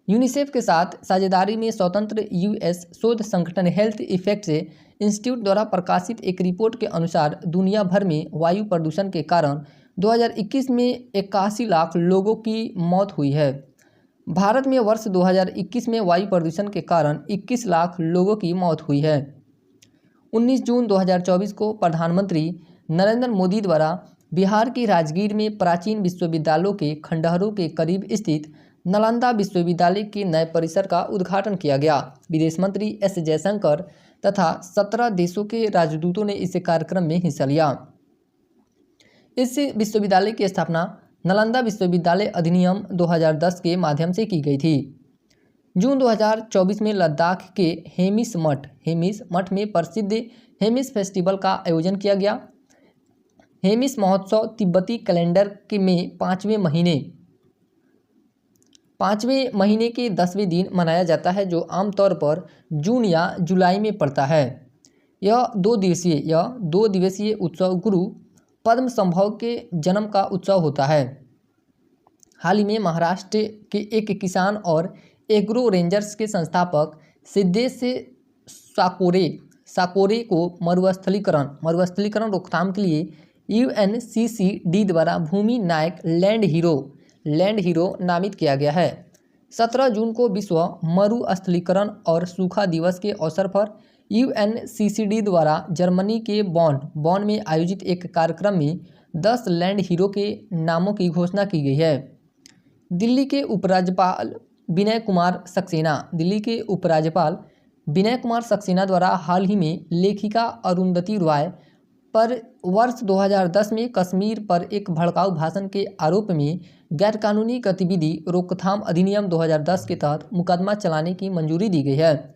यूनिसेफ के साथ साझेदारी में स्वतंत्र यूएस शोध संगठन हेल्थ इफेक्ट्स इंस्टीट्यूट द्वारा प्रकाशित एक रिपोर्ट के अनुसार दुनिया भर में वायु प्रदूषण के कारण 2021 में 81 लाख लोगों की मौत हुई है। भारत में वर्ष 2021 में वायु प्रदूषण के कारण 21 लाख लोगों की मौत हुई है। 19 जून 2024 को प्रधानमंत्री नरेंद्र मोदी द्वारा बिहार के राजगीर में प्राचीन विश्वविद्यालयों के खंडहरों के करीब स्थित नालंदा विश्वविद्यालय के नए परिसर का उद्घाटन किया गया। विदेश मंत्री एस जयशंकर तथा 17 देशों के राजदूतों ने इस कार्यक्रम में हिस्सा लिया। इस विश्वविद्यालय की स्थापना नालंदा विश्वविद्यालय अधिनियम 2010 के माध्यम से की गई थी। जून 2024 में लद्दाख के हेमिस मठ में प्रसिद्ध हेमिस फेस्टिवल का आयोजन किया गया। हेमिस महोत्सव तिब्बती कैलेंडर के में 5वें महीने के 10वें दिन मनाया जाता है, जो आमतौर पर जून या जुलाई में पड़ता है। यह दो दिवसीय उत्सव गुरु पद्म संभव के जन्म का उत्सव होता है। हाल ही में महाराष्ट्र के एक किसान और एग्रो रेंजर्स के संस्थापक सिद्धेश साकोरे को मरुस्थलीकरण रोकथाम के लिए यूएनसीसीडी द्वारा भूमि नायक लैंड हीरो नामित किया गया है। 17 जून को विश्व मरुस्थलीकरण और सूखा दिवस के अवसर पर यूएनसीसीडी द्वारा जर्मनी के बॉन में आयोजित एक कार्यक्रम में 10 लैंड हीरो के नामों की घोषणा की गई है। दिल्ली के उपराज्यपाल विनय कुमार सक्सेना द्वारा हाल ही में लेखिका अरुंधति रॉय पर वर्ष 2010 में कश्मीर पर एक भड़काऊ भाषण के आरोप में गैरकानूनी गतिविधि रोकथाम अधिनियम 2010 के तहत मुकदमा चलाने की मंजूरी दी गई है।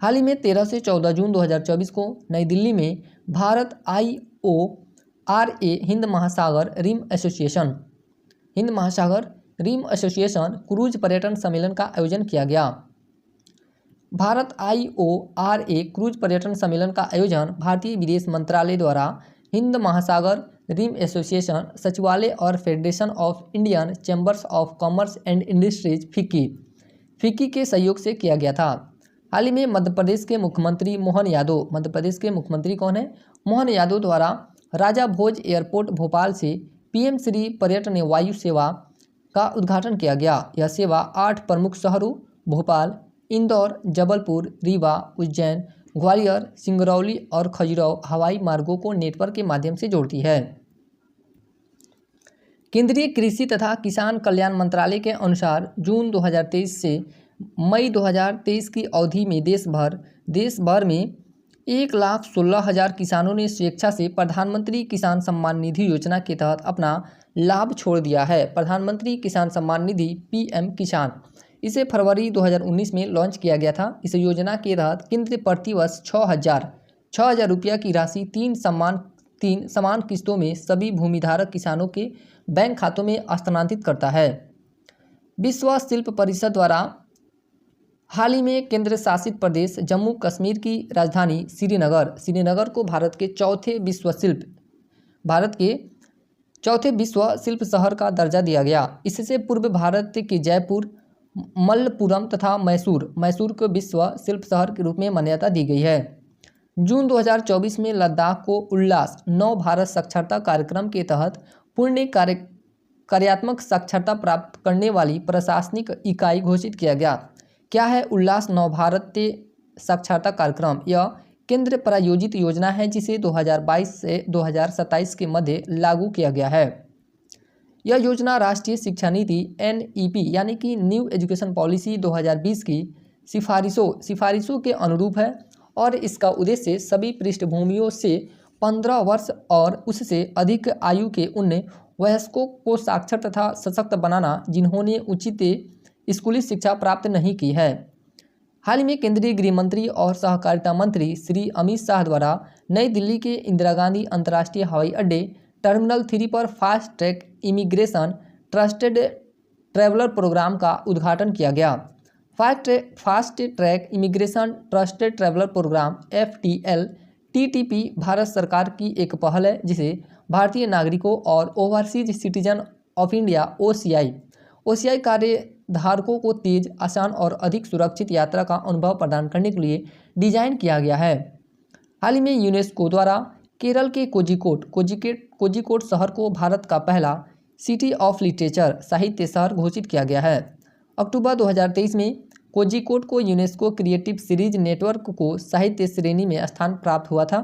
हाल ही में 13 से 14 जून 2024 को नई दिल्ली में भारत IORA हिंद महासागर रिम एसोसिएशन क्रूज पर्यटन सम्मेलन का आयोजन किया गया। भारत IORA क्रूज पर्यटन सम्मेलन का आयोजन भारतीय विदेश मंत्रालय द्वारा हिंद महासागर रिम एसोसिएशन सचिवालय और federation of Indian chambers of commerce and industries FICCI के सहयोग से किया गया था। हाल ही में मध्य प्रदेश के मुख्यमंत्री मोहन यादव, मध्य प्रदेश के मुख्यमंत्री कौन है? मोहन यादव द्वारा राजा भोज एयरपोर्ट भोपाल से पीएम श्री पर्यटन वायु सेवा का उद्घाटन किया गया। यह सेवा 8 प्रमुख शहरों भोपाल, इंदौर, जबलपुर, रीवा, उज्जैन, ग्वालियर, सिंगरौली और खजुराहो हवाई मार्गों को नेटवर्क के माध्यम से जोड़ती है। केंद्रीय कृषि तथा किसान कल्याण मंत्रालय के अनुसार जून 2023 से मई 2023 की अवधि में देश भर में 1,16,000 किसानों ने स्वेच्छा से प्रधानमंत्री किसान सम्मान निधि योजना के तहत अपना लाभ छोड़ दिया है। प्रधानमंत्री किसान सम्मान निधि पीएम किसान, इसे फरवरी 2019 में लॉन्च किया गया था। इस योजना के तहत केंद्र प्रतिवर्ष 6,000 रुपया की राशि तीन समान किस्तों में सभी भूमिधारक किसानों के बैंक खातों में हस्तांतरित करता है। विश्व शिल्प परिषद द्वारा हाल ही में केंद्र शासित प्रदेश जम्मू कश्मीर की राजधानी श्रीनगर को भारत के चौथे विश्व शिल्प शहर का दर्जा दिया गया। इससे पूर्व भारत के जयपुर, मल्लपुरम तथा मैसूर को विश्व शिल्प शहर के रूप में मान्यता दी गई है। जून 2024 में लद्दाख को उल्लास 9 भारत साक्षरता कार्यक्रम के तहत पूर्ण कार्यात्मक साक्षरता प्राप्त करने वाली प्रशासनिक इकाई घोषित किया गया। क्या है उल्लास 9 भारतीय साक्षरता कार्यक्रम? यह केंद्र प्रायोजित योजना है जिसे 2022 से 2027 के मध्य लागू किया गया है। यह योजना राष्ट्रीय शिक्षा नीति NEP यानी कि न्यू एजुकेशन पॉलिसी 2020 की सिफारिशों के अनुरूप है और इसका उद्देश्य सभी पृष्ठभूमियों से 15 वर्ष और उससे अधिक आयु के उन वयस्कों को साक्षर तथा सशक्त बनाना जिन्होंने उचित स्कूली शिक्षा प्राप्त नहीं की है। हाल ही में केंद्रीय गृह मंत्री और सहकारिता मंत्री श्री अमित शाह द्वारा नई दिल्ली के इंदिरा गांधी अंतर्राष्ट्रीय हवाई अड्डे टर्मिनल 3 पर fast track immigration trusted traveller programme का उद्घाटन किया गया। Fast track immigration trusted traveller programme FTL-TTP Bharat सरकार की एक पहल है जिसे भारतीय नागरिकों और overseas citizen of India OCI कार्यधारकों को तेज, आसान और अधिक सुरक्षित यात्रा का अनुभव प्रदान करने के लिए डिजाइन किया गया है। हाल ही में यूनेस्को द्वारा केरल के कोझिकोड शहर को भारत का पहला सिटी ऑफ लिटरेचर साहित्य शहर घोषित किया गया है। अक्टूबर 2023 में कोझिकोड को यूनेस्को क्रिएटिव सीरीज नेटवर्क को साहित्य श्रेणी में स्थान प्राप्त हुआ था।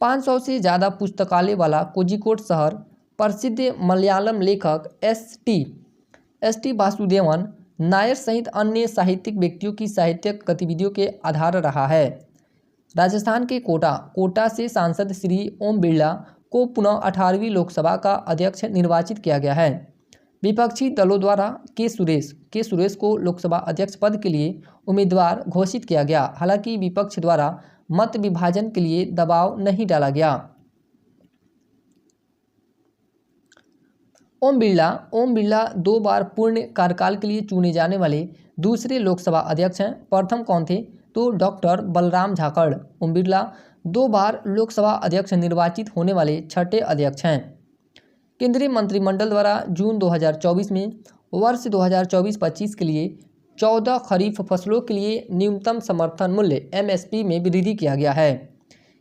500 से ज़्यादा पुस्तकालय वाला कोझिकोड शहर प्रसिद्ध मलयालम लेखक एस टी वासुदेवन नायर सहित अन्य साहित्यिक व्यक्तियों की साहित्यिक गतिविधियों के आधार रहा है। राजस्थान के कोटा से सांसद श्री ओम बिरला को पुनः 18वीं लोकसभा का अध्यक्ष निर्वाचित किया गया है। विपक्षी दलों द्वारा के सुरेश को लोकसभा अध्यक्ष पद के लिए उम्मीदवार घोषित किया गया। हालांकि विपक्ष द्वारा मत विभाजन के लिए दबाव नहीं डाला गया। ओम बिरला 2 बार पूर्ण कार्यकाल के लिए चुने जाने वाले दूसरे लोकसभा अध्यक्ष हैं। प्रथम कौन थे? तो डॉक्टर बलराम झाकड़। ओम बिरला 2 बार लोकसभा अध्यक्ष निर्वाचित होने वाले छठे अध्यक्ष हैं। केंद्रीय मंत्रिमंडल द्वारा जून 2024 में वर्ष 2024-25 के लिए 14 खरीफ फसलों के लिए न्यूनतम समर्थन मूल्य MSP में वृद्धि किया गया है।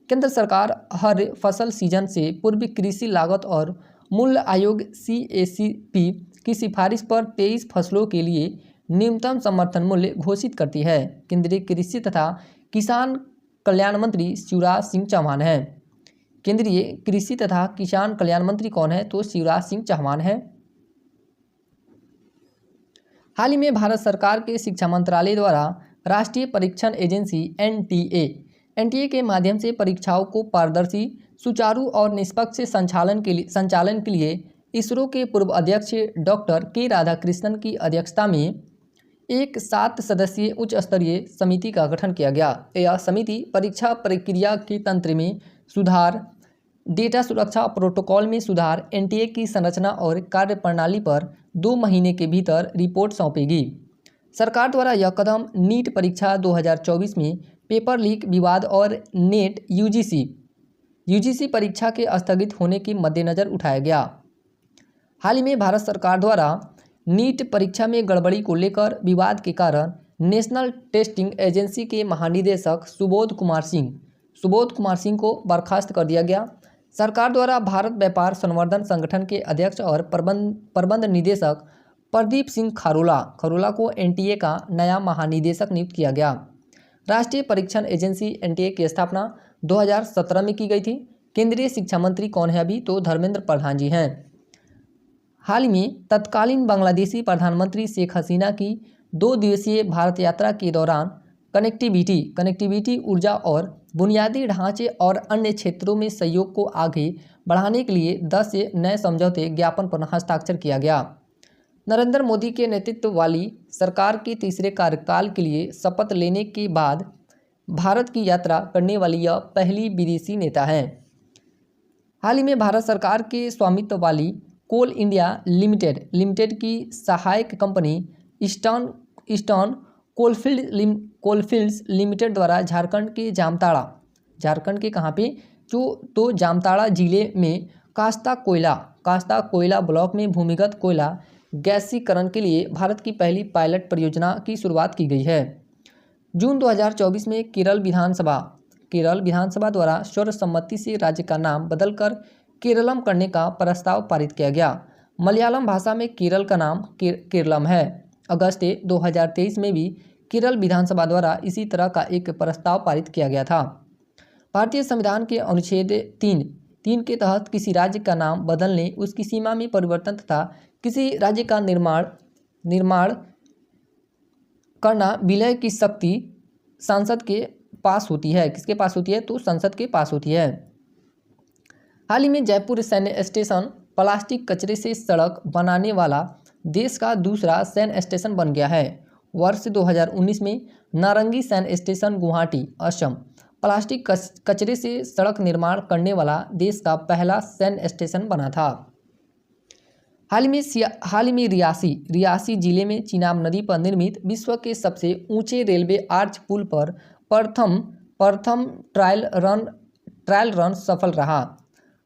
केंद्र सरकार हर फसल सीजन से पूर्व कृषि लागत और मूल्य आयोग CACP की सिफारिश पर 23 फसलों के लिए न्यूनतम समर्थन मूल्य घोषित करती है। केंद्रीय कृषि तथा किसान कल्याण मंत्री शिवराज सिंह चौहान हैं। केंद्रीय कृषि तथा किसान कल्याण मंत्री कौन है? तो शिवराज सिंह चौहान है। हाल ही में भारत सरकार के शिक्षा मंत्रालय द्वारा राष्ट्रीय परीक्षण एजेंसी NTA के माध्यम से परीक्षाओं को पारदर्शी, सुचारू और निष्पक्ष संचालन के लिए इसरो के पूर्व अध्यक्ष डॉक्टर के राधाकृष्णन की अध्यक्षता में एक 7 सदस्यीय उच्च स्तरीय समिति का गठन किया गया। यह समिति परीक्षा प्रक्रिया के तंत्र में सुधार, डेटा सुरक्षा प्रोटोकॉल में सुधार, NTA की संरचना और कार्यप्रणाली पर 2 महीने के भीतर रिपोर्ट सौंपेगी। सरकार द्वारा यह कदम नीट परीक्षा 2024 में पेपर लीक विवाद और नेट UGC यूजीसी परीक्षा के स्थगित होने के मद्देनज़र उठाया गया। हाल ही में भारत सरकार द्वारा नीट परीक्षा में गड़बड़ी को लेकर विवाद के कारण नेशनल टेस्टिंग एजेंसी के महानिदेशक सुबोध कुमार सिंह को बर्खास्त कर दिया गया। सरकार द्वारा भारत व्यापार संवर्धन संगठन के अध्यक्ष और प्रबंध निदेशक प्रदीप सिंह खरोला को एनटीए का नया महानिदेशक नियुक्त किया गया। राष्ट्रीय परीक्षण एजेंसी एनटीए की स्थापना 2017 में की गई थी। केंद्रीय शिक्षा मंत्री कौन है अभी? तो धर्मेंद्र प्रधान जी हैं। हाल ही में तत्कालीन बांग्लादेशी प्रधानमंत्री शेख हसीना की 2 दिवसीय भारत यात्रा के दौरान कनेक्टिविटी, ऊर्जा और बुनियादी ढांचे और अन्य क्षेत्रों में सहयोग को आगे बढ़ाने के लिए 10 नए समझौते ज्ञापन पर हस्ताक्षर किया गया। नरेंद्र मोदी के नेतृत्व वाली सरकार के तीसरे कार्यकाल के लिए शपथ लेने के बाद भारत की यात्रा करने वाली यह पहली विदेशी नेता हैं। हाल ही में भारत सरकार के स्वामित्व वाली कोल इंडिया लिमिटेड की सहायक कंपनी ईस्टर्न कोलफील्ड्स लिमिटेड द्वारा झारखंड के कहाँ पे तो जामताड़ा जिले में कास्ता कोयला ब्लॉक में भूमिगत कोयला गैसीकरण के लिए भारत की पहली पायलट परियोजना की शुरुआत की गई है। जून 2024 में केरल विधानसभा द्वारा सर्वसम्मति से राज्य का नाम बदलकर केरलम करने का प्रस्ताव पारित किया गया। मलयालम भाषा में केरल का नाम केरलम है। अगस्त 2023 में भी केरल विधानसभा द्वारा इसी तरह का एक प्रस्ताव पारित किया गया था। भारतीय संविधान के अनुच्छेद 3 के तहत किसी राज्य का नाम बदलने, उसकी सीमा में परिवर्तन तथा किसी राज्य का निर्माण करना विलय की शक्ति संसद के पास होती है। किसके पास होती है? तो संसद के पास होती है। हाल ही में जयपुर सैन्य स्टेशन प्लास्टिक कचरे से सड़क बनाने वाला देश का दूसरा सैन्य स्टेशन बन गया है। वर्ष 2019 में नारंगी सैन्य स्टेशन गुवाहाटी, असम प्लास्टिक कचरे से सड़क निर्माण करने वाला देश का पहला सैन्य स्टेशन बना था। हाल ही में रियासी जिले में चिनाब नदी पर निर्मित विश्व के सबसे ऊंचे रेलवे आर्च पुल पर प्रथम ट्रायल रन सफल रहा।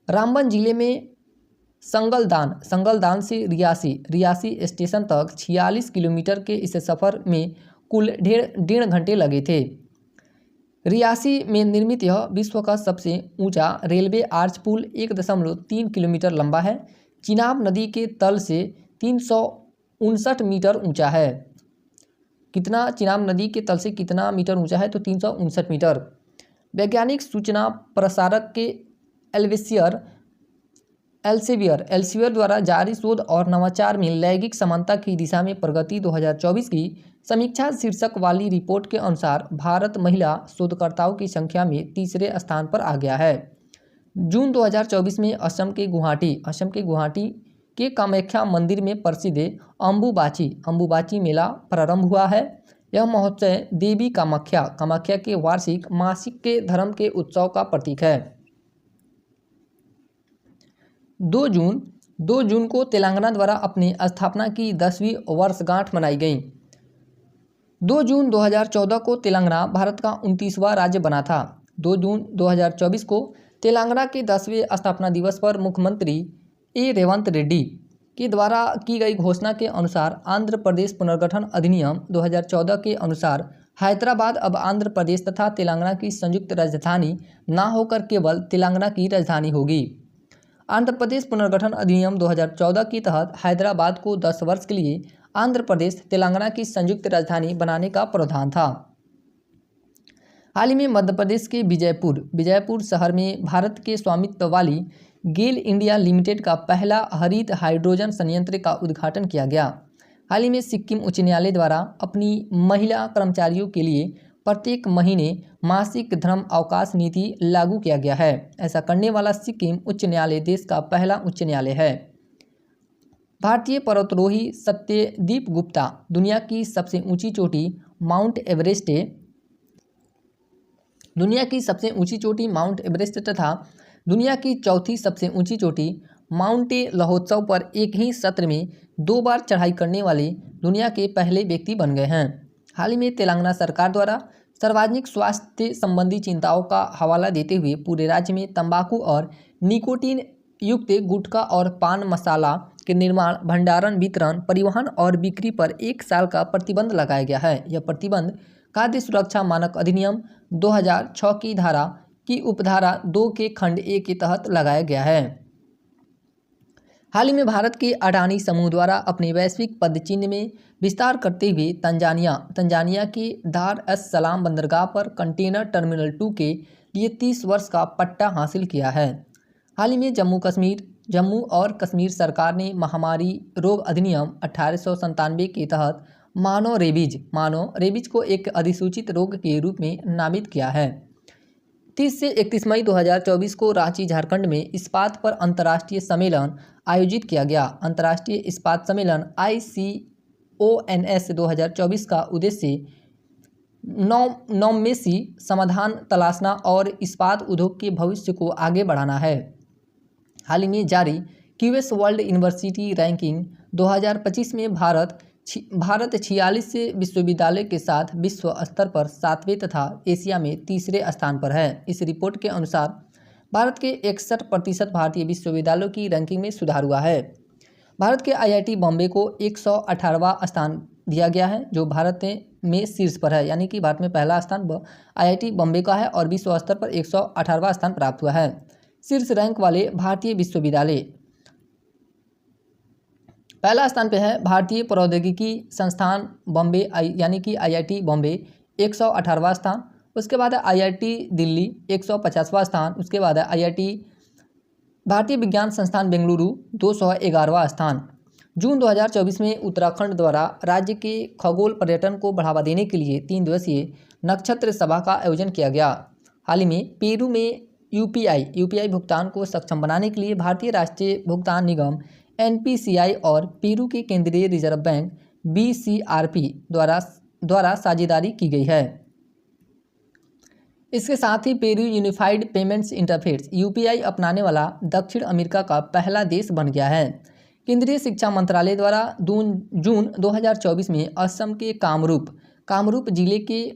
रामबन जिले में संगलदान से रियासी स्टेशन तक 46 किलोमीटर के इस सफ़र में कुल 1.5 घंटे लगे थे। रियासी में निर्मित यह विश्व का सबसे ऊंचा रेलवे आर्च पुल 1.3 किलोमीटर लंबा है। चिनाब नदी के तल से 359 मीटर ऊंचा है। कितना? चिनाब नदी के तल से कितना मीटर ऊंचा है? तो 359 मीटर। वैज्ञानिक सूचना प्रसारक के एल्सेवियर द्वारा जारी शोध और नवाचार में लैंगिक समानता की दिशा में प्रगति 2024 की समीक्षा शीर्षक वाली रिपोर्ट के अनुसार भारत महिला शोधकर्ताओं की संख्या में तीसरे स्थान पर आ गया है। जून 2024 में असम के गुवाहाटी के कामाख्या मंदिर में प्रसिद्ध अंबुबाची मेला प्रारंभ हुआ है। यह महोत्सव देवी कामाख्या के वार्षिक मासिक के धर्म के उत्सव का प्रतीक है। 2 जून को तेलंगाना द्वारा अपनी स्थापना की 10वीं वर्षगांठ मनाई गई। 2 जून 2014 को तेलंगाना भारत का 29वां राज्य बना था। 2 जून 2024 को तेलंगाना के 10वें स्थापना दिवस पर मुख्यमंत्री रेवंत रेड्डी के द्वारा की गई घोषणा के अनुसार आंध्र प्रदेश पुनर्गठन अधिनियम 2014 के अनुसार हैदराबाद अब आंध्र प्रदेश तथा तेलंगाना की संयुक्त राजधानी न होकर केवल तेलंगाना की राजधानी होगी। आंध्र प्रदेश पुनर्गठन अधिनियम 2014 के तहत हैदराबाद को 10 वर्ष के लिए आंध्र प्रदेश तेलंगाना की संयुक्त राजधानी बनाने का प्रावधान था। हाल ही में मध्य प्रदेश के विजयपुर शहर में भारत के स्वामित्व वाली गेल इंडिया लिमिटेड का पहला हरित हाइड्रोजन संयंत्र का उद्घाटन किया गया। हाल ही में सिक्किम उच्च न्यायालय द्वारा अपनी महिला कर्मचारियों के लिए प्रत्येक महीने मासिक धर्म अवकाश नीति लागू किया गया है। ऐसा करने वाला सिक्किम उच्च न्यायालय देश का पहला उच्च न्यायालय है। भारतीय पर्वतारोही सत्यदीप गुप्ता दुनिया की सबसे ऊंची चोटी माउंट एवरेस्ट तथा दुनिया की चौथी सबसे ऊंची चोटी माउंट लहोत्सव पर एक ही सत्र में 2 बार चढ़ाई करने वाले दुनिया के पहले व्यक्ति बन गए हैं। हाल ही में तेलंगाना सरकार द्वारा सार्वजनिक स्वास्थ्य संबंधी चिंताओं का हवाला देते हुए पूरे राज्य में तंबाकू और निकोटीन युक्त गुटखा और पान मसाला के निर्माण, भंडारण, वितरण, परिवहन और बिक्री पर 1 साल का प्रतिबंध लगाया गया है। यह प्रतिबंध खाद्य सुरक्षा मानक अधिनियम 2006 की धारा की उपधारा 2 के खंड ए के तहत लगाया गया है। हाल ही में भारत के अडानी समूह द्वारा अपने वैश्विक पदचिह्न में विस्तार करते हुए तंजानिया के दार एस सलाम बंदरगाह पर कंटेनर टर्मिनल 2 के लिए 30 वर्ष का पट्टा हासिल किया है। हाल ही में जम्मू और कश्मीर सरकार ने महामारी रोग अधिनियम 1897 के तहत मानव रेबीज को एक अधिसूचित रोग के रूप में नामित किया है। 30 से 31 मई 2024 को रांची, झारखंड में इस्पात पर अंतर्राष्ट्रीय सम्मेलन आयोजित किया गया। अंतर्राष्ट्रीय इस्पात सम्मेलन ICONS 2024 का उद्देश्य नवमेशी समाधान तलाशना और इस्पात उद्योग के भविष्य को आगे बढ़ाना है। हाल ही में जारी QS वर्ल्ड यूनिवर्सिटी रैंकिंग 2025 में भारत 46 विश्वविद्यालय के साथ विश्व स्तर पर 7वें तथा एशिया में 3रे स्थान पर है। इस रिपोर्ट के अनुसार भारत के 61% भारतीय विश्वविद्यालयों की रैंकिंग में सुधार हुआ है। भारत के IIT बॉम्बे को 118वां स्थान दिया गया है, जो भारत में शीर्ष पर है, यानी कि भारत में पहला स्थान IIT बॉम्बे का है और विश्व स्तर पर 118वां स्थान प्राप्त हुआ है। शीर्ष रैंक वाले भारतीय विश्वविद्यालय, पहला स्थान पे है भारतीय प्रौद्योगिकी संस्थान बॉम्बे यानी कि IIT बॉम्बे 118वां स्थान। उसके बाद है IIT दिल्ली 150वां स्थान। उसके बाद है IIT भारतीय विज्ञान संस्थान बेंगलुरु 211वां स्थान। जून 2024 में उत्तराखंड द्वारा राज्य के खगोल पर्यटन को बढ़ावा देने के लिए 3 दिवसीय नक्षत्र सभा का आयोजन किया गया। हाल ही में पेरू में UPI भुगतान को सक्षम बनाने के लिए भारतीय राष्ट्रीय भुगतान निगम NPCI और पेरू के केंद्रीय रिजर्व बैंक BCRP द्वारा साझेदारी की गई है। इसके साथ ही Peru unified payments interface UPI अपनाने वाला दक्षिण अमेरिका का पहला देश बन गया है। केंद्रीय शिक्षा मंत्रालय द्वारा जून 2024 में असम के कामरूप जिले के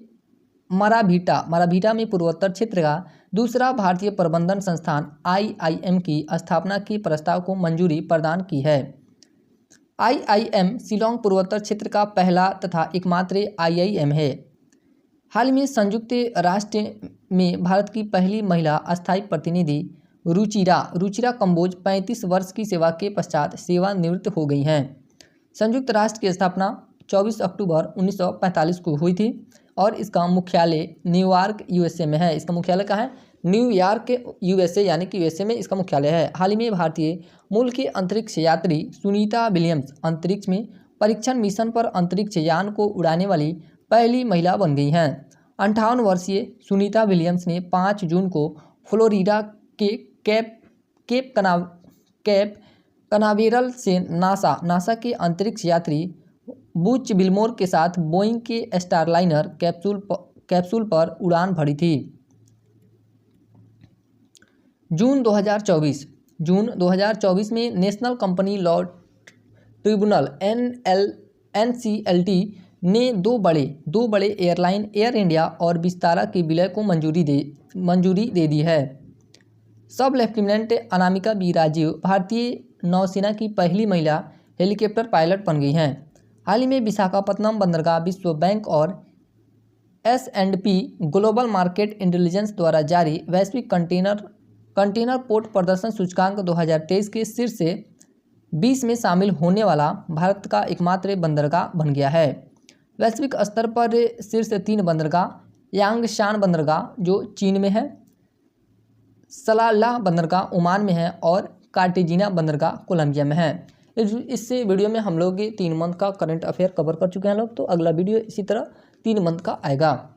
मराभीटा में पूर्वोत्तर क्षेत्र का दूसरा भारतीय प्रबंधन संस्थान IIM की स्थापना के प्रस्ताव को मंजूरी प्रदान की है। IIM शिलोंग पूर्वोत्तर क्षेत्र का पहला तथा एकमात्र IIM है। हाल में संयुक्त राष्ट्र में भारत की पहली महिला अस्थायी प्रतिनिधि रुचिरा कंबोज 35 वर्ष की सेवा के पश्चात सेवानिवृत्त हो गई हैं। संयुक्त राष्ट्र की स्थापना 24 अक्टूबर 1945 को हुई थी और इसका मुख्यालय न्यूयॉर्क USA में है। इसका मुख्यालय कहाँ है? न्यूयॉर्क USA, यानी कि USA में इसका मुख्यालय है। हाल ही में भारतीय मूल के अंतरिक्ष यात्री सुनीता विलियम्स अंतरिक्ष में परीक्षण मिशन पर अंतरिक्ष यान को उड़ाने वाली पहली महिला बन गई हैं। 58 वर्षीय सुनीता विलियम्स ने 5 जून को फ्लोरिडा के केप कनावेरल से नासा के अंतरिक्ष यात्री बुच विल्मोर के साथ बोइंग के स्टारलाइनर कैप्सूल पर उड़ान भरी थी। जून 2024 में national company law tribunal NCLT ने दो बड़े एयरलाइन एयर इंडिया और विस्तारा के विलय को मंजूरी दे दी है। सब लेफ्टिनेंट अनामिका बी राजीव भारतीय नौसेना की पहली महिला हेलीकॉप्टर पायलट बन गई हैं। हाल ही में विशाखापत्तनम बंदरगाह विश्व बैंक और S&P ग्लोबल मार्केट इंटेलिजेंस द्वारा जारी वैश्विक कंटेनर पोर्ट प्रदर्शन सूचकांक 2023 के शीर्ष 20 में शामिल होने वाला भारत का एकमात्र बंदरगाह बन गया है। वैश्विक स्तर पर शीर्ष 3 बंदरगाह यांगशान बंदरगाह जो चीन में है, सलाला बंदरगाह ओमान में है और कार्टेजिना बंदरगाह कोलंबिया में है। इससे वीडियो में हम लोग 3 मंथ का करंट अफेयर कवर कर चुके हैं लोग। तो अगला वीडियो इसी तरह 3 मंथ का आएगा।